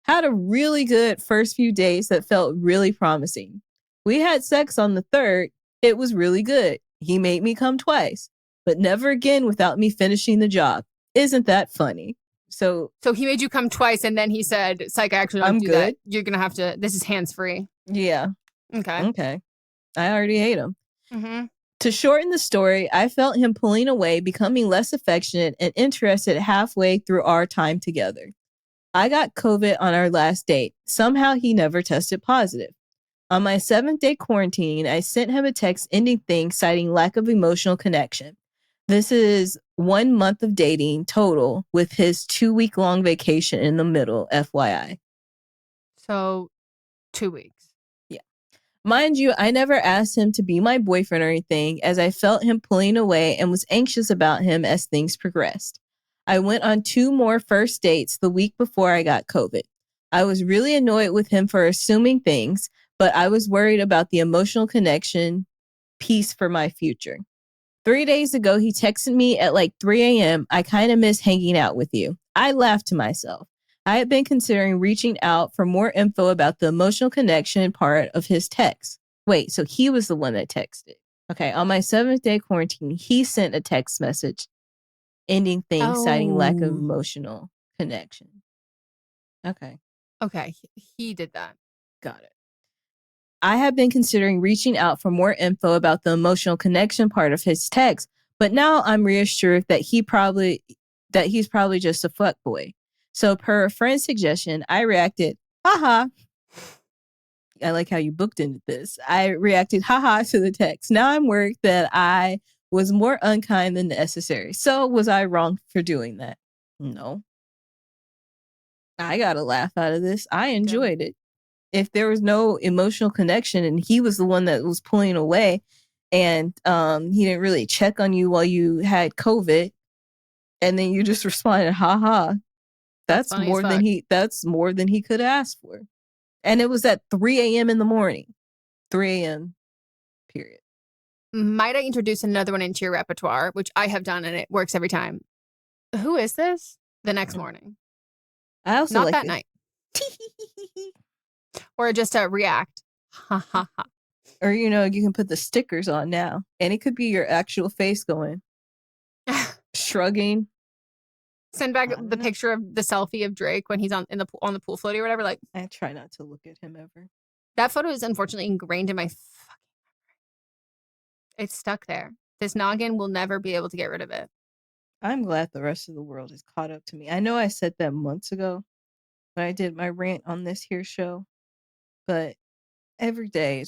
Had a really good first few days that felt really promising. We had sex on the third. It was really good. He made me come twice, but never again without me finishing the job. Isn't that funny? So he made you come twice, and then he said, psych, I actually don't do that. You're going to have to, this is hands-free. Yeah. Okay. I already hate him. To shorten the story, I felt him pulling away, becoming less affectionate and interested halfway through our time together. I got COVID on our last date. Somehow he never tested positive. On my 7th day quarantine, I sent him a text ending things, citing lack of emotional connection. This is 1 month of dating total, with his 2-week-long vacation in the middle, FYI. So 2 weeks. Yeah. Mind you, I never asked him to be my boyfriend or anything, as I felt him pulling away and was anxious about him as things progressed. I went on 2 more first dates the week before I got COVID. I was really annoyed with him for assuming things, but I was worried about the emotional connection peace for my future. 3 days ago, he texted me at like 3 a.m. I kind of miss hanging out with you. I laughed to myself. I had been considering reaching out for more info about the emotional connection part of his text. Wait, so he was the one that texted. Okay, on my 7th day quarantine, he sent a text message ending things, citing lack of emotional connection. Okay. Okay, he did that. Got it. I have been considering reaching out for more info about the emotional connection part of his text, but now I'm reassured that he's probably just a fuckboy. So per a friend's suggestion, I reacted, haha. I like how you booked into this. I reacted, haha, to the text. Now I'm worried that I was more unkind than necessary. So was I wrong for doing that? No. I got a laugh out of this. I enjoyed it. If there was no emotional connection and he was the one that was pulling away and he didn't really check on you while you had COVID and then you just responded, haha, that's more than he could ask for. And it was at 3 a.m. in the morning. 3 a.m. period. Might I introduce another one into your repertoire, which I have done and it works every time. Who is this? The next morning. I also Not like that night. Or just a react. Ha ha ha. Or, you can put the stickers on now. And it could be your actual face going. Shrugging. Send back the picture of the selfie of Drake when he's on the pool floaty or whatever. Like, I try not to look at him ever. That photo is unfortunately ingrained in my fucking memory. It's stuck there. This noggin will never be able to get rid of it. I'm glad the rest of the world is caught up to me. I know I said that months ago when I did my rant on this here show, but every day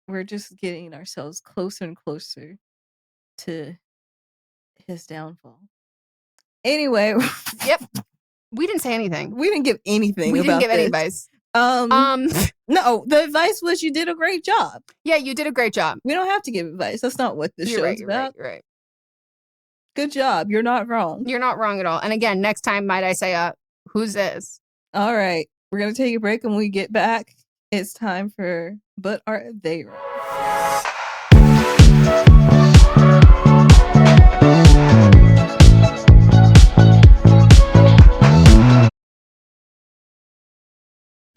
we're just getting ourselves closer and closer to his downfall. Anyway. Yep. We didn't say anything. We didn't give anything. We didn't give any advice. advice. No, the advice was you did a great job. Yeah, you did a great job. We don't have to give advice. That's not what this show's about. You're right. Good job. You're not wrong. You're not wrong at all. And again, next time, might I say, who's this? All right. We're going to take a break, and when we get back, it's time for But Are They Wrong?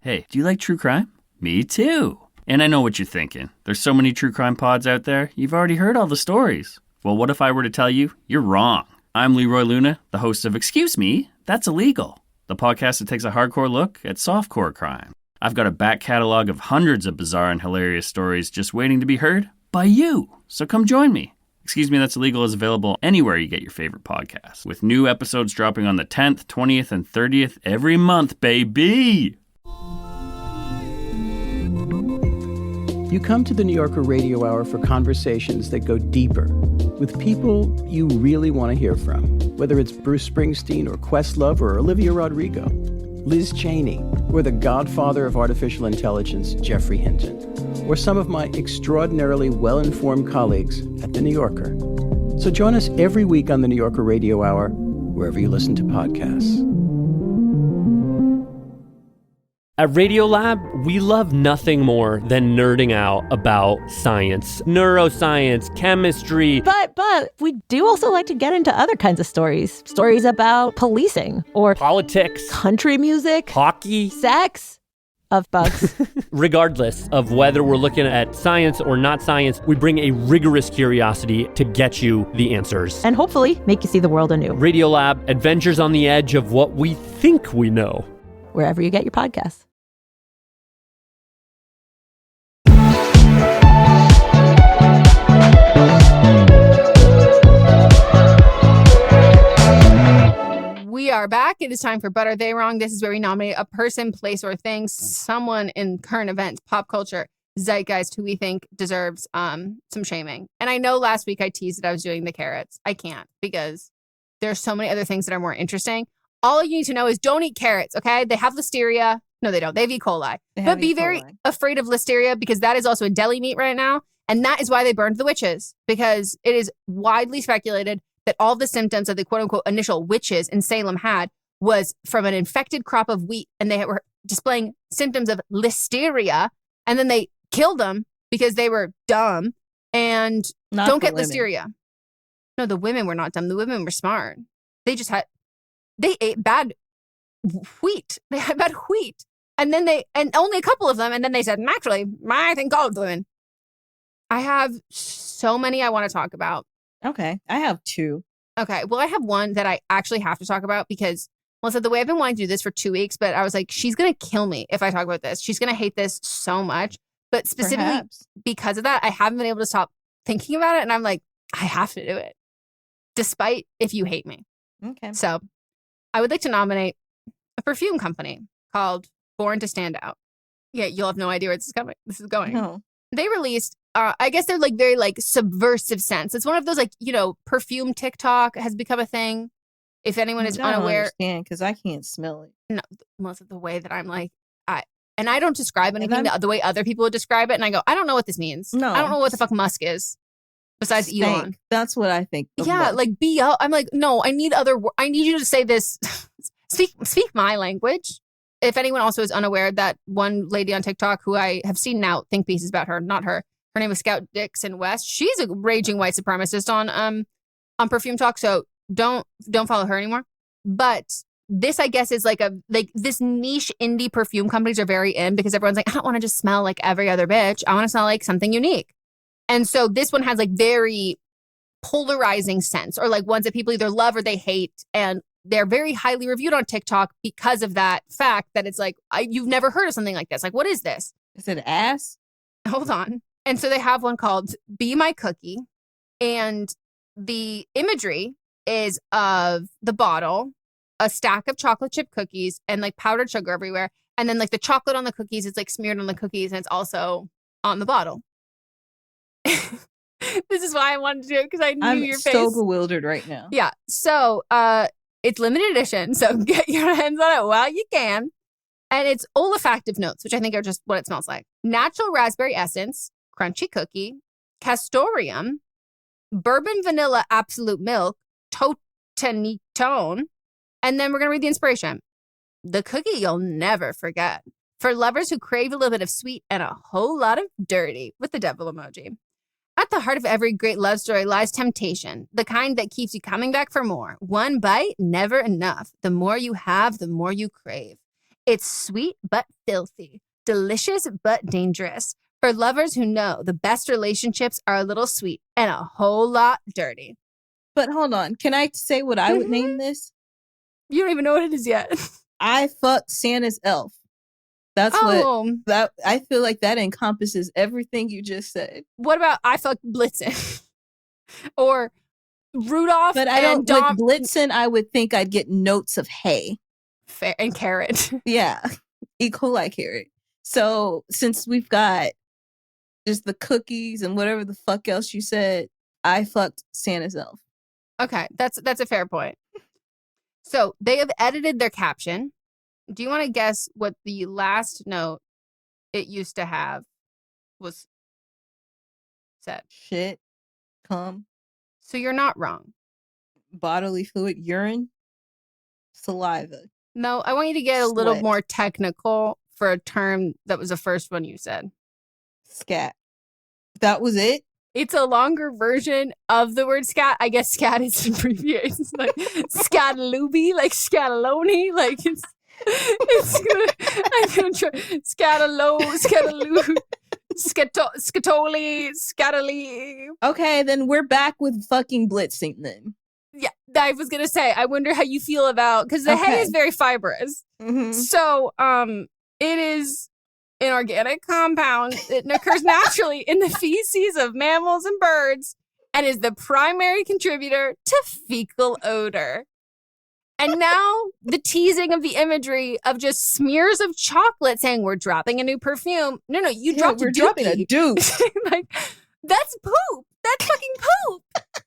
Hey, do you like true crime? Me too. And I know what you're thinking. There's so many true crime pods out there, you've already heard all the stories. Well, what if I were to tell you you're wrong? I'm Leroy Luna, the host of Excuse Me, That's Illegal, the podcast that takes a hardcore look at softcore crime. I've got a back catalog of hundreds of bizarre and hilarious stories just waiting to be heard by you. So come join me. Excuse Me, That's Illegal is available anywhere you get your favorite podcasts, with new episodes dropping on the 10th, 20th, and 30th every month, baby! You come to the New Yorker Radio Hour for conversations that go deeper, with people you really want to hear from, whether it's Bruce Springsteen or Questlove or Olivia Rodrigo, Liz Cheney, or the godfather of artificial intelligence, Jeffrey Hinton, or some of my extraordinarily well-informed colleagues at the New Yorker. So join us every week on the New Yorker Radio Hour, wherever you listen to podcasts. At Radiolab, we love nothing more than nerding out about science, neuroscience, chemistry. But we do also like to get into other kinds of stories. Stories about policing or politics, country music, hockey, sex, of bugs. Regardless of whether we're looking at science or not science, we bring a rigorous curiosity to get you the answers. And hopefully make you see the world anew. Radiolab, adventures on the edge of what we think we know. Wherever you get your podcasts. We are back. It is time for But Are They Wrong? This is where we nominate a person, place, or thing, someone in current events, pop culture, zeitgeist, who we think deserves some shaming. And I know last week I teased that I was doing the carrots. I can't because there's so many other things that are more interesting. All you need to know is don't eat carrots, okay? They have listeria. No, they don't. They have E. coli. But be very afraid of listeria because that is also a deli meat right now. And that is why they burned the witches, because it is widely speculated that all the symptoms that the quote-unquote initial witches in Salem had was from an infected crop of wheat, and they were displaying symptoms of listeria, and then they killed them because they were dumb, And Not don't the get women. listeria. No, the women were not dumb. The women were smart. They ate bad wheat. They had bad wheat. And only a couple of them. And then they said, actually, I think all of the women. I have so many I want to talk about. Okay. I have 2. Okay. Well, I have one that I actually have to talk about because, Melissa, the way I've been wanting to do this for 2 weeks, but I was like, she's going to kill me if I talk about this. She's going to hate this so much. But specifically because of that, I haven't been able to stop thinking about it. And I'm like, I have to do it, despite if you hate me. Okay. So I would like to nominate a perfume company called Born to Stand Out. Yeah, you'll have no idea where this is going. No. They released, I guess they're like very like subversive scents. It's one of those like, perfume TikTok has become a thing. If anyone is I don't unaware. understand because I can't smell it. No, most of the way that I'm like, I don't describe anything the way other people would describe it. And I go, I don't know what this means. No. I don't know what the fuck musk is besides Stank. Elon. That's what I think. Yeah, like B.O. I'm like, no, I need you to say this. Speak my language. If anyone also is unaware, that one lady on TikTok who I have seen now think pieces about her, not her. Her name is Scout Dixon West. She's a raging white supremacist on Perfume Talk. So don't follow her anymore. But this, I guess, is like this niche indie perfume companies are very in because everyone's like, I don't want to just smell like every other bitch. I want to smell like something unique. And so this one has like very polarizing scents, or like ones that people either love or they hate. And they're very highly reviewed on TikTok because of that fact that it's like, you've never heard of something like this. Like, what is this? Is it ass? Hold on. And so they have one called Be My Cookie. And the imagery is of the bottle, a stack of chocolate chip cookies, and like powdered sugar everywhere. And then like the chocolate on the cookies is like smeared on the cookies, and it's also on the bottle. This is why I wanted to do it, because I knew your face. I'm so bewildered right now. Yeah. So it's limited edition, so get your hands on it while you can. And it's olfactive notes, which I think are just what it smells like. Natural raspberry essence, crunchy cookie, castoreum, bourbon vanilla absolute milk, totanitone, and then we're going to read the inspiration. The cookie you'll never forget. For lovers who crave a little bit of sweet and a whole lot of dirty, with the devil emoji. At the heart of every great love story lies temptation, the kind that keeps you coming back for more. One bite, never enough. The more you have, the more you crave. It's sweet but filthy, delicious but dangerous. For lovers who know the best relationships are a little sweet and a whole lot dirty. But hold on, can I say what I would name this? You don't even know what it is yet. I fucked Santa's elf. That's what I feel like that encompasses everything you just said. What about I fucked Blitzen? Or Rudolph? But I don't with Blitzen, I would think I'd get notes of hay. Fair, and carrot. Yeah. E. coli carrot. So since we've got just the cookies and whatever the fuck else you said, I fucked Santa's elf. Okay, that's a fair point. So they have edited their caption. Do you want to guess what the last note it used to have was said? Shit. Cum. So you're not wrong. Bodily fluid. Urine. Saliva. No, I want you to get a little more technical for a term that was the first one you said. Scat. That was it? It's a longer version of the word scat. I guess scat is abbreviated. It's like scatalubi, like scataloni, like it's I'm gonna try scataloo, scatoli, scatali. Okay, then we're back with fucking blitzing then. Yeah, I was gonna say, I wonder how you feel about, because the hay is very fibrous. Mm-hmm. So it is an organic compound that occurs naturally in the feces of mammals and birds and is the primary contributor to fecal odor. And now the teasing of the imagery of just smears of chocolate saying we're dropping a new perfume. No, you dropped we're dropping a dupe. Like, that's poop. That's fucking poop.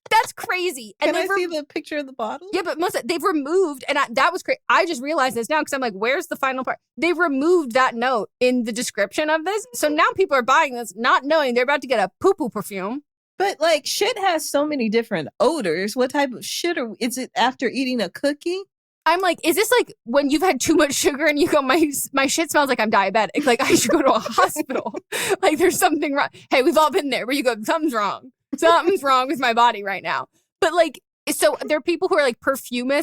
That's crazy. And Can I see the picture of the bottle? Yeah, but Melissa, they've removed, and that was crazy. I just realized this now because I'm like, where's the final part? They removed that note in the description of this. So now people are buying this not knowing they're about to get a poo-poo perfume. But like shit has so many different odors. What type of shit is it after eating a cookie? I'm like, is this like when you've had too much sugar and you go, my shit smells like I'm diabetic. Like I should go to a hospital. Like there's something wrong. Hey, we've all been there where you go, something's wrong. Something's wrong with my body right now. But like, so there are people who are like perfumer,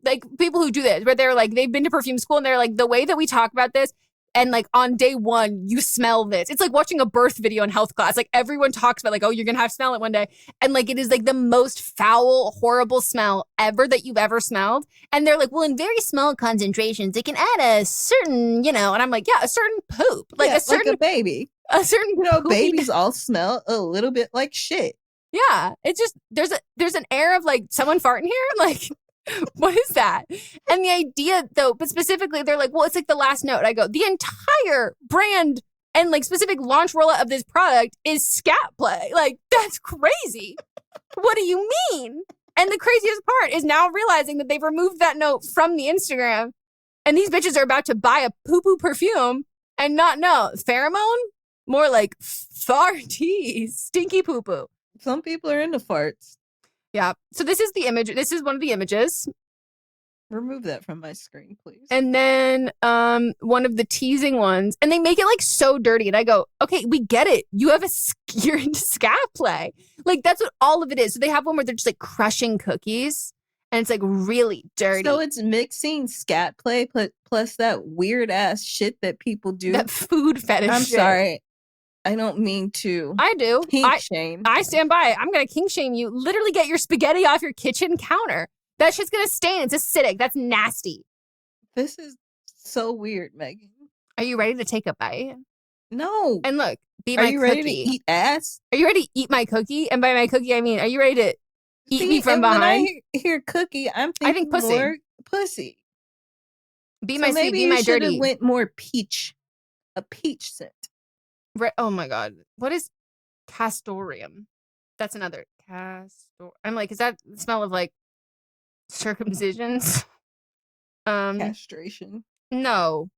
like people who do this, where they're like, they've been to perfume school and they're like, the way that we talk about this, and like on day one, you smell this. It's like watching a birth video in health class. Like everyone talks about like, oh, you're going to have to smell it one day. And like, it is like the most foul, horrible smell ever that you've ever smelled. And they're like, well, in very small concentrations, it can add a certain, and I'm like, yeah, a certain poop. Like a certain like a baby. A certain babies all smell a little bit like shit. Yeah. It's just, there's an air of like someone farting here. Like, what is that? And the idea though, but specifically they're like, well, it's like the last note. I go, the entire brand and like specific launch rollout of this product is scat play. Like, that's crazy. What do you mean? And the craziest part is now realizing that they've removed that note from the Instagram and these bitches are about to buy a poo-poo perfume and not know. Pheromone? More like farties. Stinky poo-poo. Some people are into farts. Yeah. So this is the image. This is one of the images. Remove that from my screen, please. And then one of the teasing ones. And they make it like so dirty. And I go, okay, we get it. You're into scat play. Like that's what all of it is. So they have one where they're just like crushing cookies. And it's like really dirty. So it's mixing scat play plus that weird ass shit that people do. That food fetish I'm shit. sorry. I don't mean to. I do. Kink shame. I stand by it. I'm going to kink shame you. Literally get your spaghetti off your kitchen counter. That shit's going to stain. It's acidic. That's nasty. This is so weird, Megan. Are you ready to take a bite? No. And look, be Are my you cookie. ready to eat ass? Are you ready to eat my cookie? And by my cookie, I mean, are you ready to eat me from and behind? When I hear cookie, I'm thinking I think pussy. more pussy. Be So my sweet, maybe be my you should dirty. have went more peach. A peach scent. Oh my God. What is castoreum? That's another castor. I'm like, is that the smell of like circumcisions? Castration. No.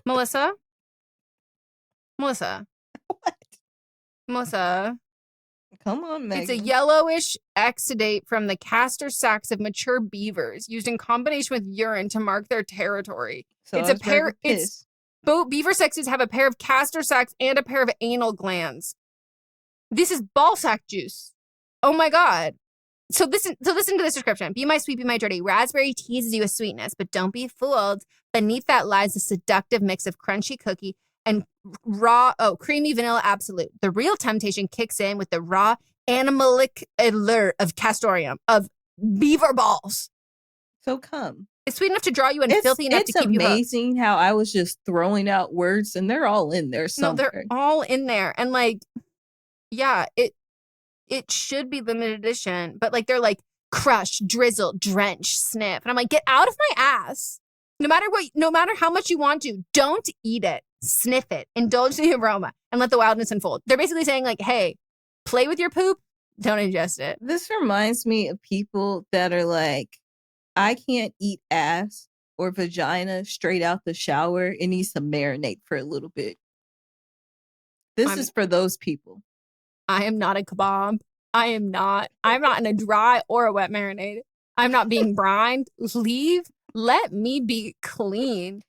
Melissa? What? Melissa. Come on, Megan. It's a yellowish exudate from the castor sacs of mature beavers used in combination with urine to mark their territory. So it's a pair. It's both beaver sexes have a pair of castor sacs and a pair of anal glands. This is ball sack juice. Oh my God. So listen to this description. Be my sweet, be my dirty. Raspberry teases you with sweetness, but don't be fooled. Beneath that lies a seductive mix of crunchy cookie and creamy vanilla absolute. The real temptation kicks in with the raw animalic allure of castoreum, of beaver balls. So come. It's sweet enough to draw you and filthy enough to keep you hooked. It's amazing how I was just throwing out words and they're all in there somewhere. No, they're all in there. And like, yeah, it should be limited edition, but like they're like crush, drizzle, drench, sniff. And I'm like, get out of my ass. No matter how much you want to, don't eat it. Sniff it. Indulge the aroma and let the wildness unfold. They're basically saying like, hey, play with your poop. Don't ingest it. This reminds me of people that are like, I can't eat ass or vagina straight out the shower. It needs to marinate for a little bit. This is for those people. I am not a kebab. I'm not in a dry or a wet marinade. I'm not being brined. Let me be clean.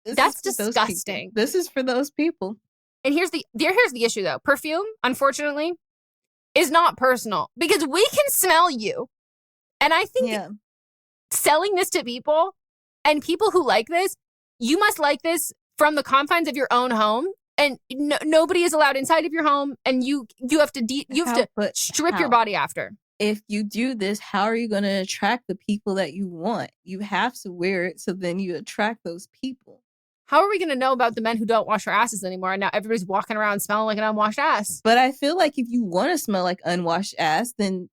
That's disgusting. This is for those people. And here's the issue though. Perfume, unfortunately, is not personal because we can smell you. And I think selling this to people and people who like this, you must like this from the confines of your own home. And nobody is allowed inside of your home, and you have to strip your body after. If you do this, how are you going to attract the people that you want? You have to wear it so then you attract those people. How are we going to know about the men who don't wash their asses anymore? And now everybody's walking around smelling like an unwashed ass. But I feel like if you want to smell like unwashed ass, then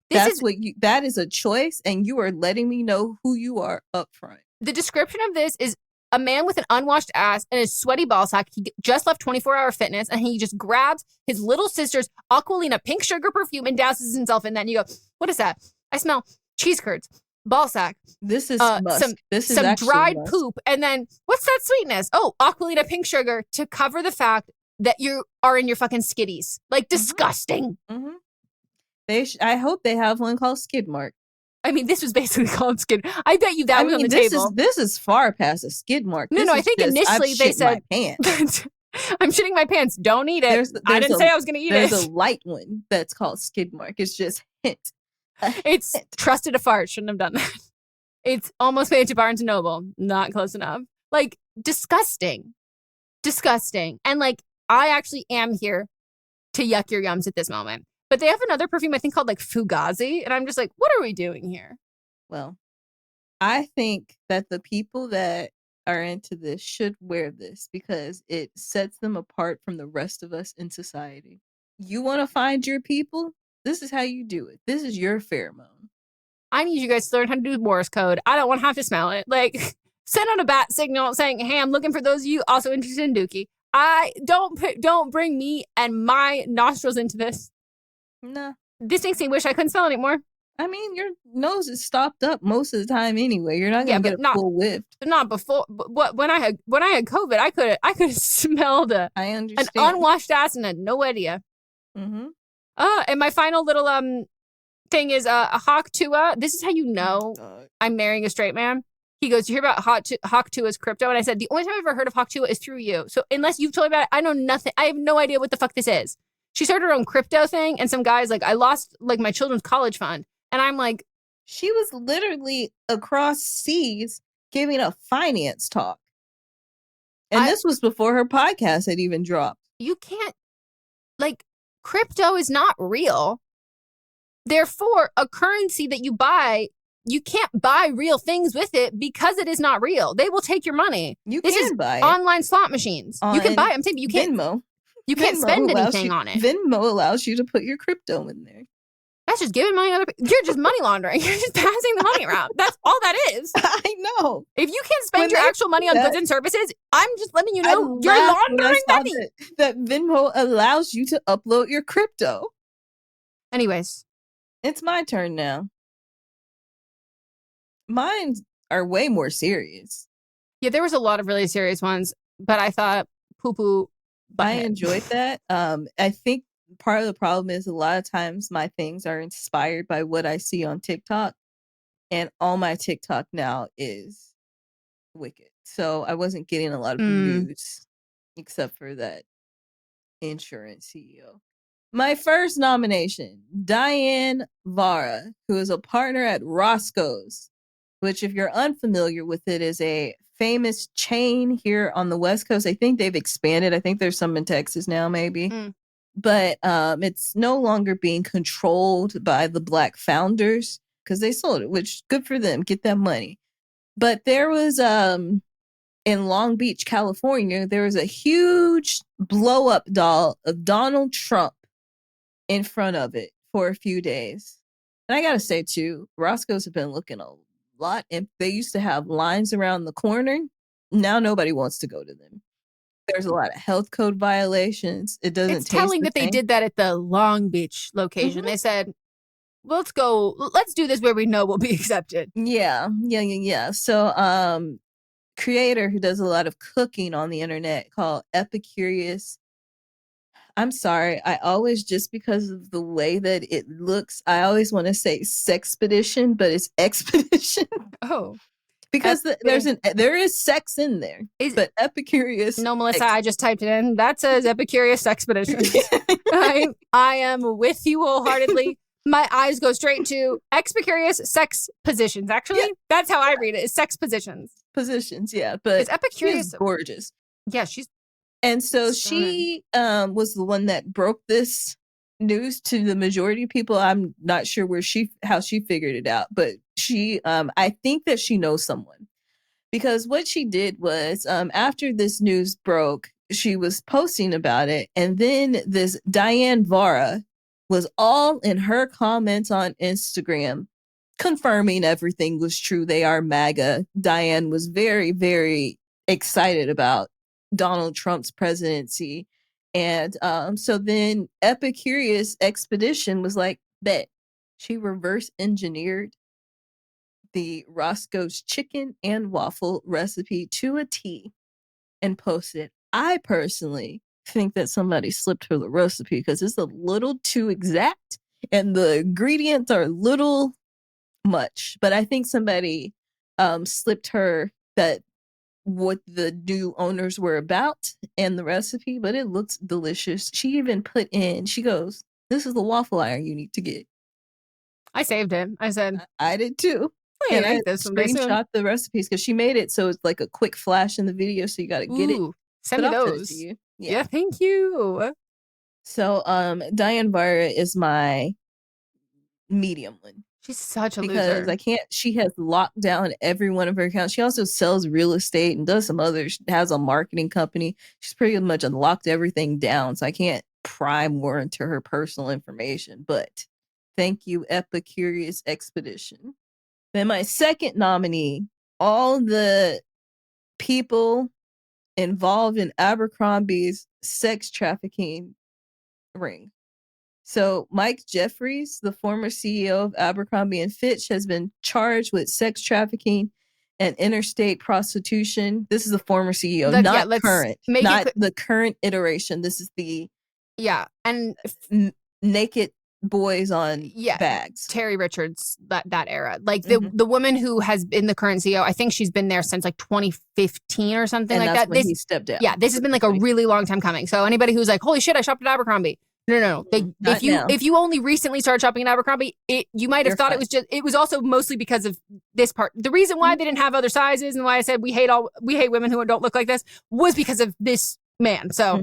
that is a choice, and you are letting me know who you are up front. The description of this is a man with an unwashed ass and a sweaty ball sack. He just left 24-hour fitness, and he just grabs his little sister's Aqualina pink sugar perfume and douses himself in that. And you go, what is that? I smell cheese curds, ball sack. This is musk. Some dried poop. And then what's that sweetness? Oh, Aqualina pink sugar to cover the fact that you are in your fucking skitties. Like, disgusting. Mm-hmm. I hope they have one called Skid Mark. I mean, this was basically called skid. I bet you that was on the table. This is far past a skid mark. No, I think initially they said, I'm shitting my pants. Don't eat it. I didn't say I was going to eat it. There's a light one that's called skid mark. It's just hint. It's trusted a fart. Shouldn't have done that. It's almost made it to Barnes & Noble. Not close enough. Like, disgusting. Disgusting. And like, I actually am here to yuck your yums at this moment. But they have another perfume, I think, called like Fugazi. And I'm just like, what are we doing here? Well, I think that the people that are into this should wear this because it sets them apart from the rest of us in society. You want to find your people? This is how you do it. This is your pheromone. I need you guys to learn how to do Morse code. I don't want to have to smell it. Like, send out a bat signal saying, hey, I'm looking for those of you also interested in Dookie. Don't bring me and my nostrils into this. No. This makes me wish I couldn't smell anymore. I mean, your nose is stopped up most of the time anyway. You're not gonna get a full whiff. Not before. But when I had COVID, I could have smelled an unwashed ass and had no idea. Mm-hmm. And my final little thing is a Hawk Tua. This is how you know I'm marrying a straight man. He goes, you hear about Hawk Tua's crypto? And I said, the only time I've ever heard of Hawk Tua is through you. So unless you've told me about it, I know nothing. I have no idea what the fuck this is. She started her own crypto thing, and some guy's like, I lost like my children's college fund. And I'm like, she was literally across seas giving a finance talk. And this was before her podcast had even dropped. You can't, like, crypto is not real. Therefore, a currency that you buy, you can't buy real things with it because it is not real. They will take your money. This is buy online slot machines. You can buy it. I'm saying you can't. Venmo. You can't spend anything on it. Venmo allows you to put your crypto in there. That's just giving money to other people. You're just money laundering. You're just passing the money around. That's all that is. I know. If you can't spend your actual money on goods and services, I'm just letting you know you're laundering money. That Venmo allows you to upload your crypto. Anyways. It's my turn now. Mine are way more serious. Yeah, there was a lot of really serious ones, but I thought poo-poo. I enjoyed that. I think part of the problem is a lot of times my things are inspired by what I see on TikTok, and all my TikTok now is wicked. So I wasn't getting a lot of news except for that insurance CEO. My first nomination, Diane Vera, who is a partner at Roscoe's, which if you're unfamiliar with it is a famous chain here on the West Coast. I think they've expanded. I think there's some in Texas now, maybe. But it's no longer being controlled by the Black founders because they sold it, which good for them. Get that money. But there was, in Long Beach, California, there was a huge blow-up doll of Donald Trump in front of it for a few days. And I got to say, too, Roscoe's have been looking a lot. And they used to have lines around the corner. Now nobody wants to go to them. There's a lot of health code violations. It doesn't It's telling that they did that at the Long Beach location. They said, let's do this where we know we'll be accepted. Yeah. So, creator who does a lot of cooking on the internet called Epicurious. I'm sorry. I always, just because of the way that it looks, I always want to say Sexpedition, but it's Expedition. Oh. Because there is sex in there. But Epicurious. No, Melissa, I just typed it in. That says Epicurious Expedition. I am with you wholeheartedly. My eyes go straight to Epicurious Sex Positions. Actually, that's how I read it. Is sex positions. Positions, yeah. But it's Epicurious. She's gorgeous. Yeah, she's. And so she was the one that broke this news to the majority of people. I'm not sure how she figured it out, but she I think that she knows someone, because what she did was after this news broke, she was posting about it, and then this Diane Vera was all in her comments on Instagram confirming everything was true. They are MAGA. Diane was very, very excited about Donald Trump's presidency. And so then Epicurious Expedition was like, bet. She reverse engineered the Roscoe's chicken and waffle recipe to a T and posted. I personally think that somebody slipped her the recipe because it's a little too exact and the ingredients are a little much, but I think somebody slipped her that what the new owners were about and the recipe, but it looks delicious. She even put in, she goes, "This is the waffle iron you need to get." I saved it. I said, I did too. I And I make this someday soon. screenshot the recipes because she made it so it's like a quick flash in the video, so you got to get it. Send But me I'll send it those. to you. Yeah, thank you. So Diane Vera is my medium one. She's such a because loser. I can't. She has locked down every one of her accounts. She also sells real estate and does some other. She has a marketing company. She's pretty much unlocked everything down, so I can't pry more into her personal information. But thank you, Epicurious Expedition. Then my second nominee, all the people involved in Abercrombie's sex trafficking ring. So Mike Jeffries, the former CEO of Abercrombie and Fitch, has been charged with sex trafficking and interstate prostitution. This is the former CEO, not current, not the current iteration. This is the and naked boys on bags. Terry Richards, that era, like the woman who has been the current CEO. I think she's been there since like 2015 or something And like that's that. when he stepped down. Yeah, this has been like a really long time coming. So anybody who's like, "Holy shit, I shopped at Abercrombie." No. Not now. If you only recently started shopping at Abercrombie, you might have You're thought fine. it was just. It was also mostly because of this part. The reason why they didn't have other sizes and why I said we hate women who don't look like this was because of this man. So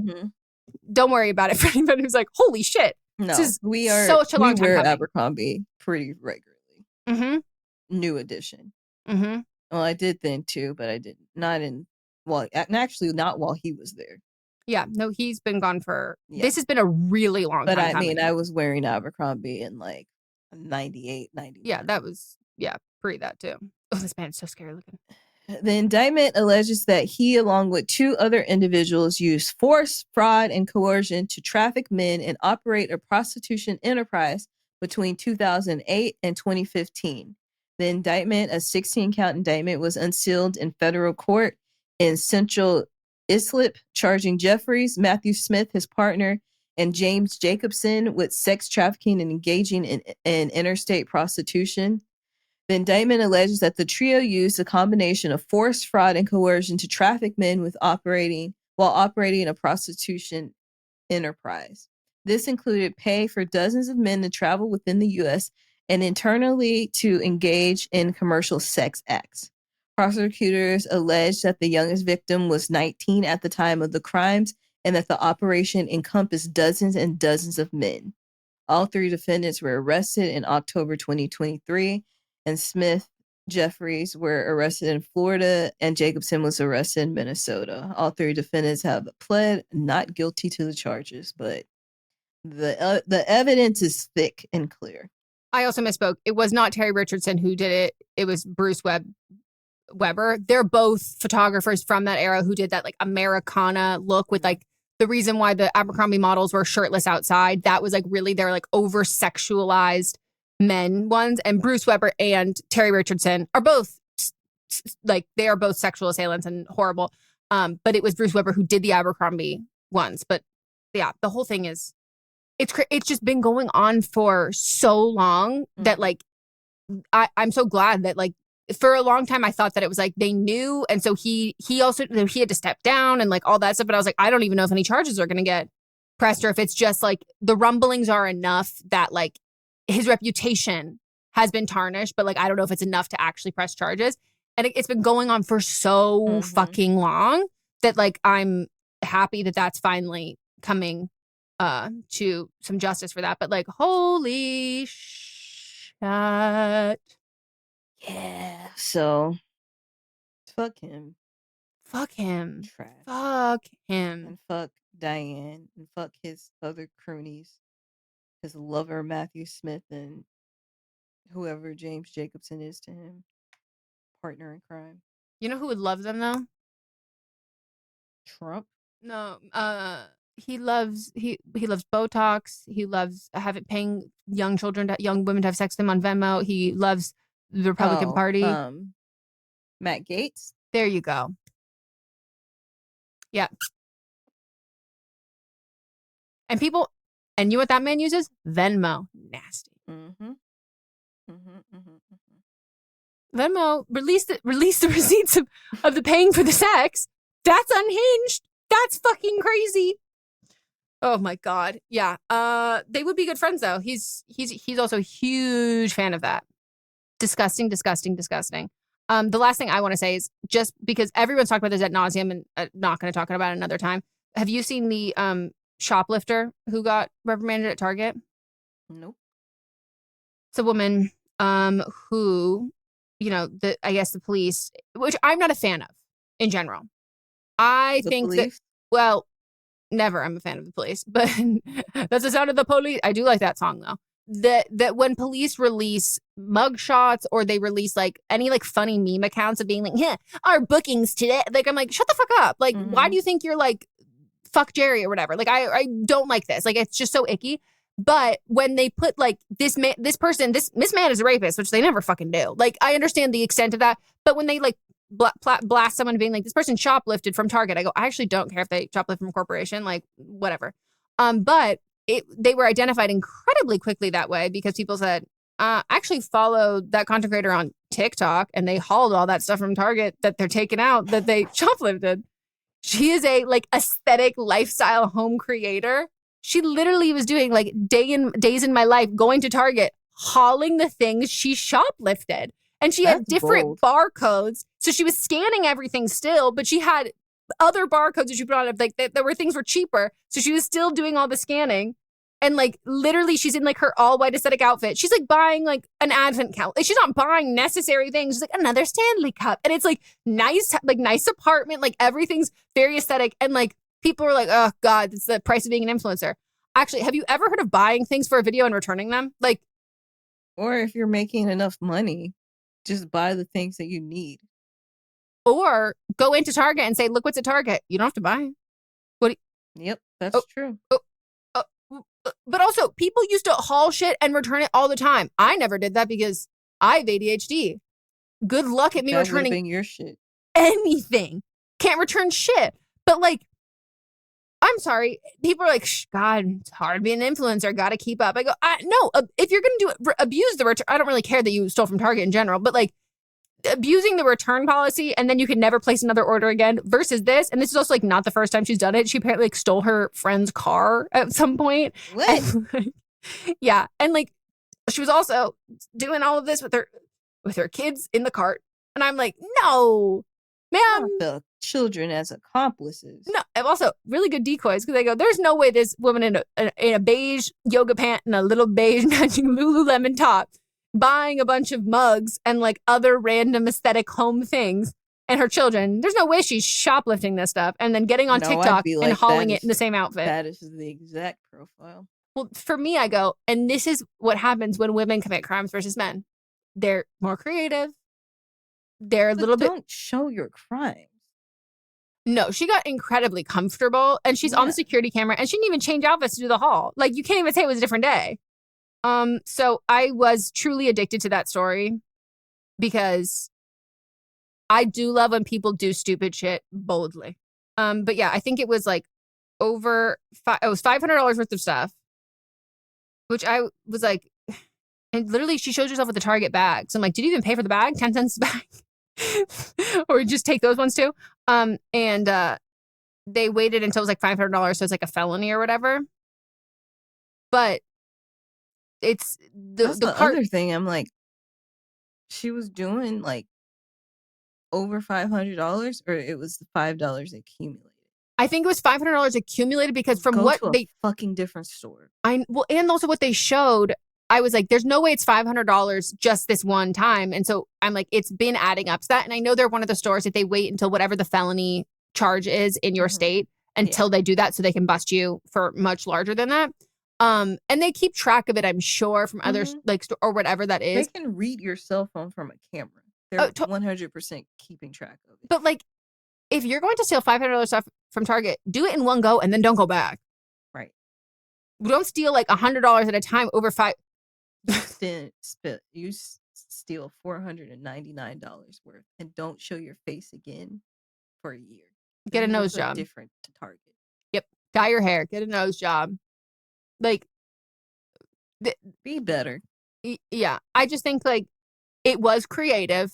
don't worry about it for anybody who's like, "Holy shit." No, this is we are such a long time wear coming. Abercrombie pretty regularly. Mm-hmm. New edition. Mm-hmm. Well, I did then too, but I did not in. Well, actually, not while he was there. Yeah, no, he's been gone for. This has been a really long But time. I mean, coming. I was wearing Abercrombie in like 98, 99. Yeah, that was pre that too. Oh, this man's so scary looking. The indictment alleges that he, along with two other individuals, used force, fraud, and coercion to traffic men and operate a prostitution enterprise between 2008 and 2015. The indictment, a 16-count indictment, was unsealed in federal court in Central Islip, charging Jeffries, Matthew Smith, his partner, and James Jacobson with sex trafficking and engaging in interstate prostitution. The indictment alleges that the trio used a combination of force, fraud, and coercion to traffic men while operating a prostitution enterprise. This included pay for dozens of men to travel within the U.S. and internally to engage in commercial sex acts. Prosecutors alleged that the youngest victim was 19 at the time of the crimes and that the operation encompassed dozens and dozens of men. All three defendants were arrested in October 2023, and Smith, Jeffries were arrested in Florida, and Jacobson was arrested in Minnesota. All three defendants have pled not guilty to the charges, but the evidence is thick and clear. I also misspoke. It was not Terry Richardson who did it. It was Bruce Weber. They're both photographers from that era who did that like Americana look with like the reason why the Abercrombie models were shirtless outside. That was like really their like over sexualized men ones. And Bruce Weber and Terry Richardson are both like they are both sexual assailants and horrible. But it was Bruce Weber who did the Abercrombie ones. But yeah, the whole thing is it's just been going on for so long that like I'm so glad that like for a long time I thought that it was like they knew, and so he also he had to step down and like all that stuff. But I was like, I don't even know if any charges are going to get pressed or if it's just like the rumblings are enough that like his reputation has been tarnished, but like I don't know if it's enough to actually press charges. And it's been going on for so fucking long that like I'm happy that that's finally coming to some justice for that. But like, holy shit. Yeah. So fuck him. Fuck him. Trash. Fuck him. And fuck Diane. And fuck his other cronies. His lover, Matthew Smith, and whoever James Jacobson is to him. Partner in crime. You know who would love them though? Trump? No. He loves Botox. He loves paying young women to have sex with him on Venmo. He loves the Republican Party. Matt Gaetz. There you go. Yeah. And you know what that man uses? Venmo. Nasty. Venmo, release the receipts of the paying for the sex. That's unhinged. That's fucking crazy. Oh my God. Yeah. They would be good friends though. He's also a huge fan of that. Disgusting. The last thing I want to say is, just because everyone's talked about this ad nauseum and not going to talk about it another time. Have you seen the shoplifter who got reprimanded at Target? Nope. It's a woman who, I guess the police, which I'm not a fan of in general. I think that, well, never I'm a fan of the police, but that's the sound of the police. I do like that song though. That when police release mugshots or they release like any like funny meme accounts of being like, yeah, our bookings today. Like, I'm like, shut the fuck up. Like, why do you think you're like, fuck Jerry or whatever? Like, I don't like this. Like, it's just so icky. But when they put like this man is a rapist, which they never fucking do. Like, I understand the extent of that. But when they like blast someone being like, this person shoplifted from Target, I go, I actually don't care if they shoplift from a corporation, like whatever. But they were identified incredibly quickly that way because people said, I actually followed that content creator on TikTok and they hauled all that stuff from Target that they're taking out that they shoplifted. She is a like aesthetic lifestyle home creator. She literally was doing like days in my life, going to Target, hauling the things she shoplifted. And she had different barcodes. So she was scanning everything still, but she had other barcodes that she put on it, like there were things were cheaper. So she was still doing all the scanning. And like literally she's in like her all white aesthetic outfit. She's like buying like an advent calendar. Like, she's not buying necessary things. She's like another Stanley cup. And it's like nice apartment. Like everything's very aesthetic. And like people are like, oh God, it's the price of being an influencer. Actually, have you ever heard of buying things for a video and returning them? Like, or if you're making enough money, just buy the things that you need. Or go into Target and say, look what's at Target. You don't have to buy it. Yep, that's true. But also, people used to haul shit and return it all the time. I never did that because I have ADHD. Good luck at me returning your shit. Anything. Can't return shit. But like, I'm sorry. People are like, God, it's hard being an influencer. Got to keep up. I go, no. If you're going to do it, abuse the return. I don't really care that you stole from Target in general, but like abusing the return policy and then you can never place another order again versus this. And this is also like not the first time she's done it. She apparently like stole her friend's car at some point. What? And, yeah. And like, she was also doing all of this with her kids in the cart. And I'm like, no, ma'am. The children as accomplices. No, and also really good decoys because they go, there's no way this woman in a beige yoga pant and a little beige matching Lululemon top buying a bunch of mugs and like other random aesthetic home things and her children. There's no way she's shoplifting this stuff and then getting on TikTok and like, hauling it in the same outfit. That is the exact profile. Well, for me, I go, and this is what happens when women commit crimes versus men. They're more creative. They're a little bit. Don't show your crimes. No, she got incredibly comfortable and she's on the security camera and she didn't even change outfits to do the haul. Like, you can't even say it was a different day. So I was truly addicted to that story because I do love when people do stupid shit boldly. But yeah, I think it was like it was $500 worth of stuff, which I was like, and literally she shows herself with the Target bag. So I'm like, did you even pay for the bag? 10 cents a bag? Or just take those ones too? And they waited until it was like $500. So it's like a felony or whatever. But it's the other thing. I'm like, she was doing like over $500, or it was the $5 accumulated. I think it was $500 accumulated because from what they fucking different store. And also what they showed, I was like, there's no way it's $500 just this one time. And so I'm like, it's been adding up to that. And I know they're one of the stores that they wait until whatever the felony charge is in your state until they do that so they can bust you for much larger than that. And they keep track of it, I'm sure, from others, like, or whatever that is. They can read your cell phone from a camera. They're 100% keeping track of it. But like, if you're going to steal $500 stuff from Target, do it in one go and then don't go back. Right. Don't steal like $100 at a time over five. You steal $499 worth and don't show your face again for a year. Get a nose job. Different to Target. Yep. Dye your hair. Get a nose job. Like, be better. Yeah. I just think like it was creative.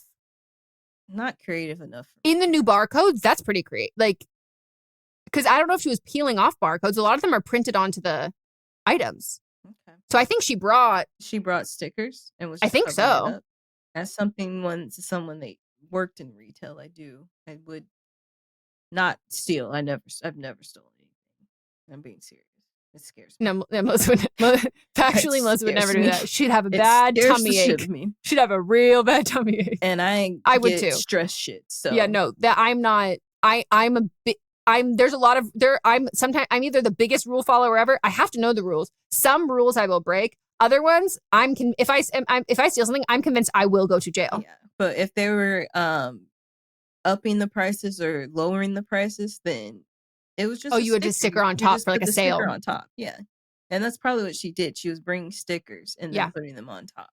Not creative enough. In the new barcodes, that's pretty creative. Like, because I don't know if she was peeling off barcodes. A lot of them are printed onto the items. Okay. So I think she brought stickers and was. I think covering it so. up. As someone that worked in retail, I would not steal. I've never stolen anything. I'm being serious. It scares me. No, Melissa would never do that. She'd have a bad tummy ache. She'd have a real bad tummy ache. And I would get too. Stress shit. So yeah, no, that I'm not. I'm a bit. There's a lot of there. I'm either the biggest rule follower ever. I have to know the rules. Some rules I will break. Other ones, if I steal something, I'm convinced I will go to jail. Yeah, but if they were upping the prices or lowering the prices, then it was just you would just sticker on top for like a sale. Sticker on top, yeah, and that's probably what she did. She was bringing stickers and then putting them on top.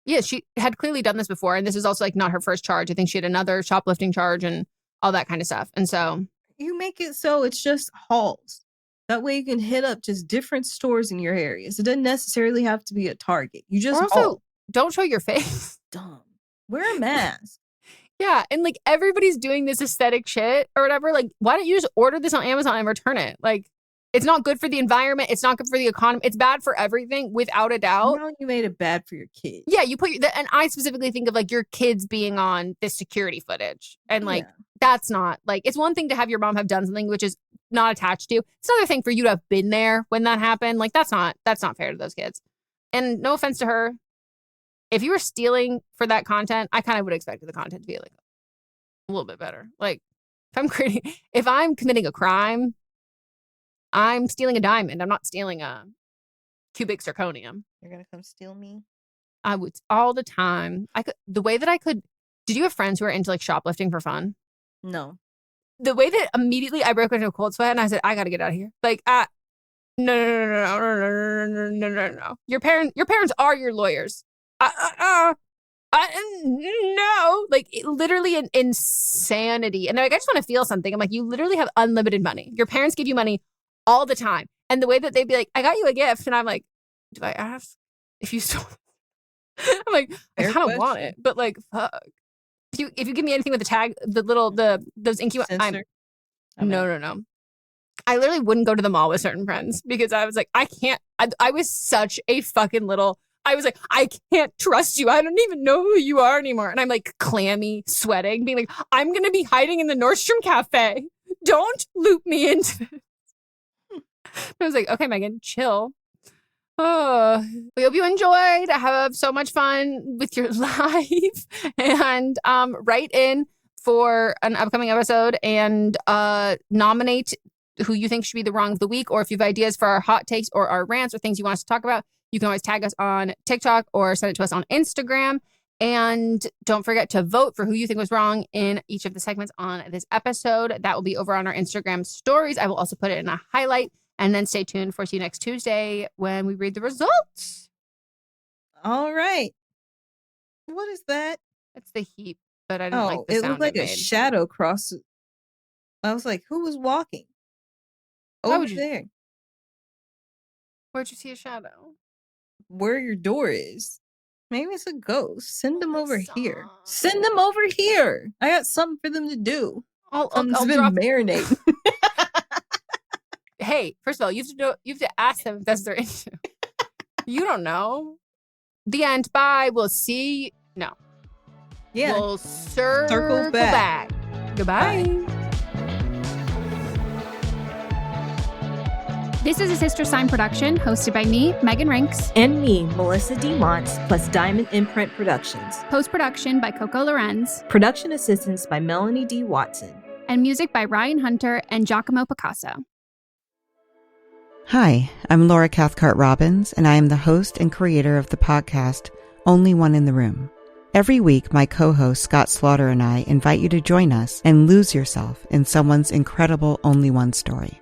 Yeah, she had clearly done this before, and this is also like not her first charge. I think she had another shoplifting charge and all that kind of stuff. And so you make it so it's just hauls. That way you can hit up just different stores in your areas. It doesn't necessarily have to be a Target. You just also don't show your face. Dumb. Wear a mask. Yeah, and like everybody's doing this aesthetic shit or whatever. Like, why don't you just order this on Amazon and return it? Like, it's not good for the environment. It's not good for the economy. It's bad for everything, without a doubt. Now you made it bad for your kids. Yeah, you put and I specifically think of like your kids being on this security footage, and like that's not like, it's one thing to have your mom have done something which is not attached to you. It's another thing for you to have been there when that happened. Like that's not fair to those kids. And no offense to her, if you were stealing for that content, I kind of would expect the content to be like a little bit better. Like if I'm committing a crime, I'm stealing a diamond. I'm not stealing a cubic zirconium. You're gonna come steal me? I would all the time. Did you have friends who were into like shoplifting for fun? No. The way that immediately I broke into a cold sweat and I said, I got to get out of here. Like, no. Your parents are your lawyers. No, like literally insanity. And like, I just want to feel something. I'm like, you literally have unlimited money. Your parents give you money all the time. And the way that they'd be like, I got you a gift. And I'm like, do I ask if you stole it? I'm like, I kind of want it, but like, fuck. If you give me anything with the tag, those inky, no. I literally wouldn't go to the mall with certain friends because I was like, I can't. I was such a fucking little. I was like, I can't trust you. I don't even know who you are anymore. And I'm like clammy, sweating, being like, I'm gonna be hiding in the Nordstrom cafe. Don't loop me into this. I was like, okay, Megan, chill. Oh, we hope you enjoyed. Have so much fun with your life, and write in for an upcoming episode and nominate who you think should be the wrong of the week, or if you have ideas for our hot takes or our rants or things you want us to talk about, you can always tag us on TikTok or send it to us on Instagram. And don't forget to vote for who you think was wrong in each of the segments on this episode. That will be over on our Instagram stories. I will also put it in a highlight. And then stay tuned for see you next Tuesday when we read the results. All right. What is that? It's the heap, but I didn't like the sound. It looked like a shadow cross. I was like, who was walking? Over there. Where'd you see a shadow? Where your door is. Maybe it's a ghost. Send them over here. Send them over here. I got something for them to do. I'll marinate. Hey, first of all, you have to ask them if that's their issue. You don't know. The end. Bye. We'll see. No. Yeah. We'll circle back. Goodbye. Bye. This is a Sister Sign production hosted by me, Megan Rinks. And me, Melissa D. Montz, plus Diamond Imprint Productions. Post-production by Coco Lorenz. Production assistance by Melanie D. Watson. And music by Ryan Hunter and Giacomo Picasso. Hi, I'm Laura Cathcart-Robbins, and I am the host and creator of the podcast, Only One in the Room. Every week, my co-host Scott Slaughter and I invite you to join us and lose yourself in someone's incredible Only One story.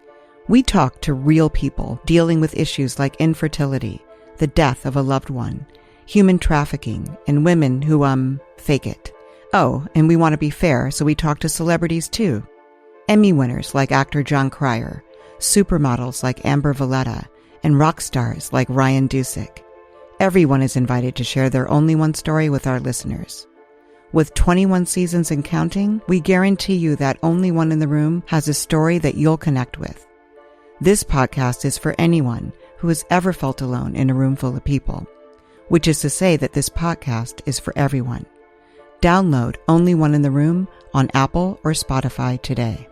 We talk to real people dealing with issues like infertility, the death of a loved one, human trafficking, and women who, fake it. Oh, and we want to be fair, so we talk to celebrities too. Emmy winners like actor John Cryer, supermodels like Amber Valletta, and rock stars like Ryan Dusick. Everyone is invited to share their Only One story with our listeners. With 21 seasons and counting, we guarantee you that Only One in the Room has a story that you'll connect with. This podcast is for anyone who has ever felt alone in a room full of people, which is to say that this podcast is for everyone. Download Only One in the Room on Apple or Spotify today.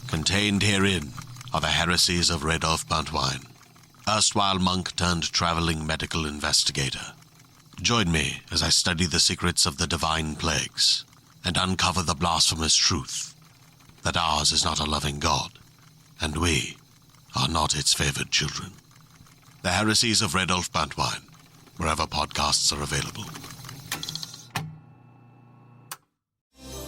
Contained herein are the heresies of Radolf Buntwine, erstwhile monk turned traveling medical investigator. Join me as I study the secrets of the divine plagues and uncover the blasphemous truth that ours is not a loving God, and we are not its favored children. The heresies of Radolf Buntwine, wherever podcasts are available.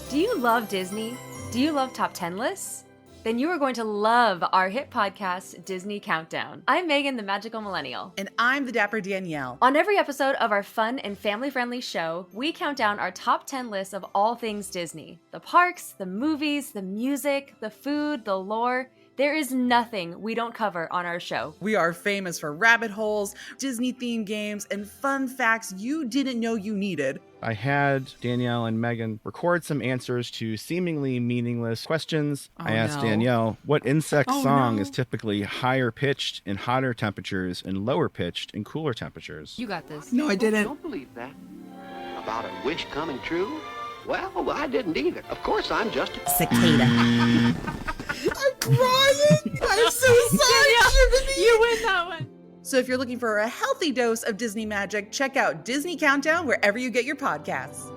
Do you love Disney? Do you love top 10 lists? Then you are going to love our hit podcast, Disney Countdown. I'm Meghan, the magical millennial. And I'm the dapper Danielle. On every episode of our fun and family-friendly show, we count down our top 10 lists of all things Disney. The parks, the movies, the music, the food, the lore. There is nothing we don't cover on our show. We are famous for rabbit holes, Disney-themed games, and fun facts you didn't know you needed. I had Danielle and Meghan record some answers to seemingly meaningless questions. I asked Danielle what insect song is typically higher pitched in hotter temperatures and lower pitched in cooler temperatures. You got this. No, I didn't. Don't believe that. About a wish coming true? Well, I didn't either. Of course, I'm just a cicada. I'm crying. I'm so sorry, Jiminy. You win that one. So if you're looking for a healthy dose of Disney magic, check out Disney Countdown wherever you get your podcasts.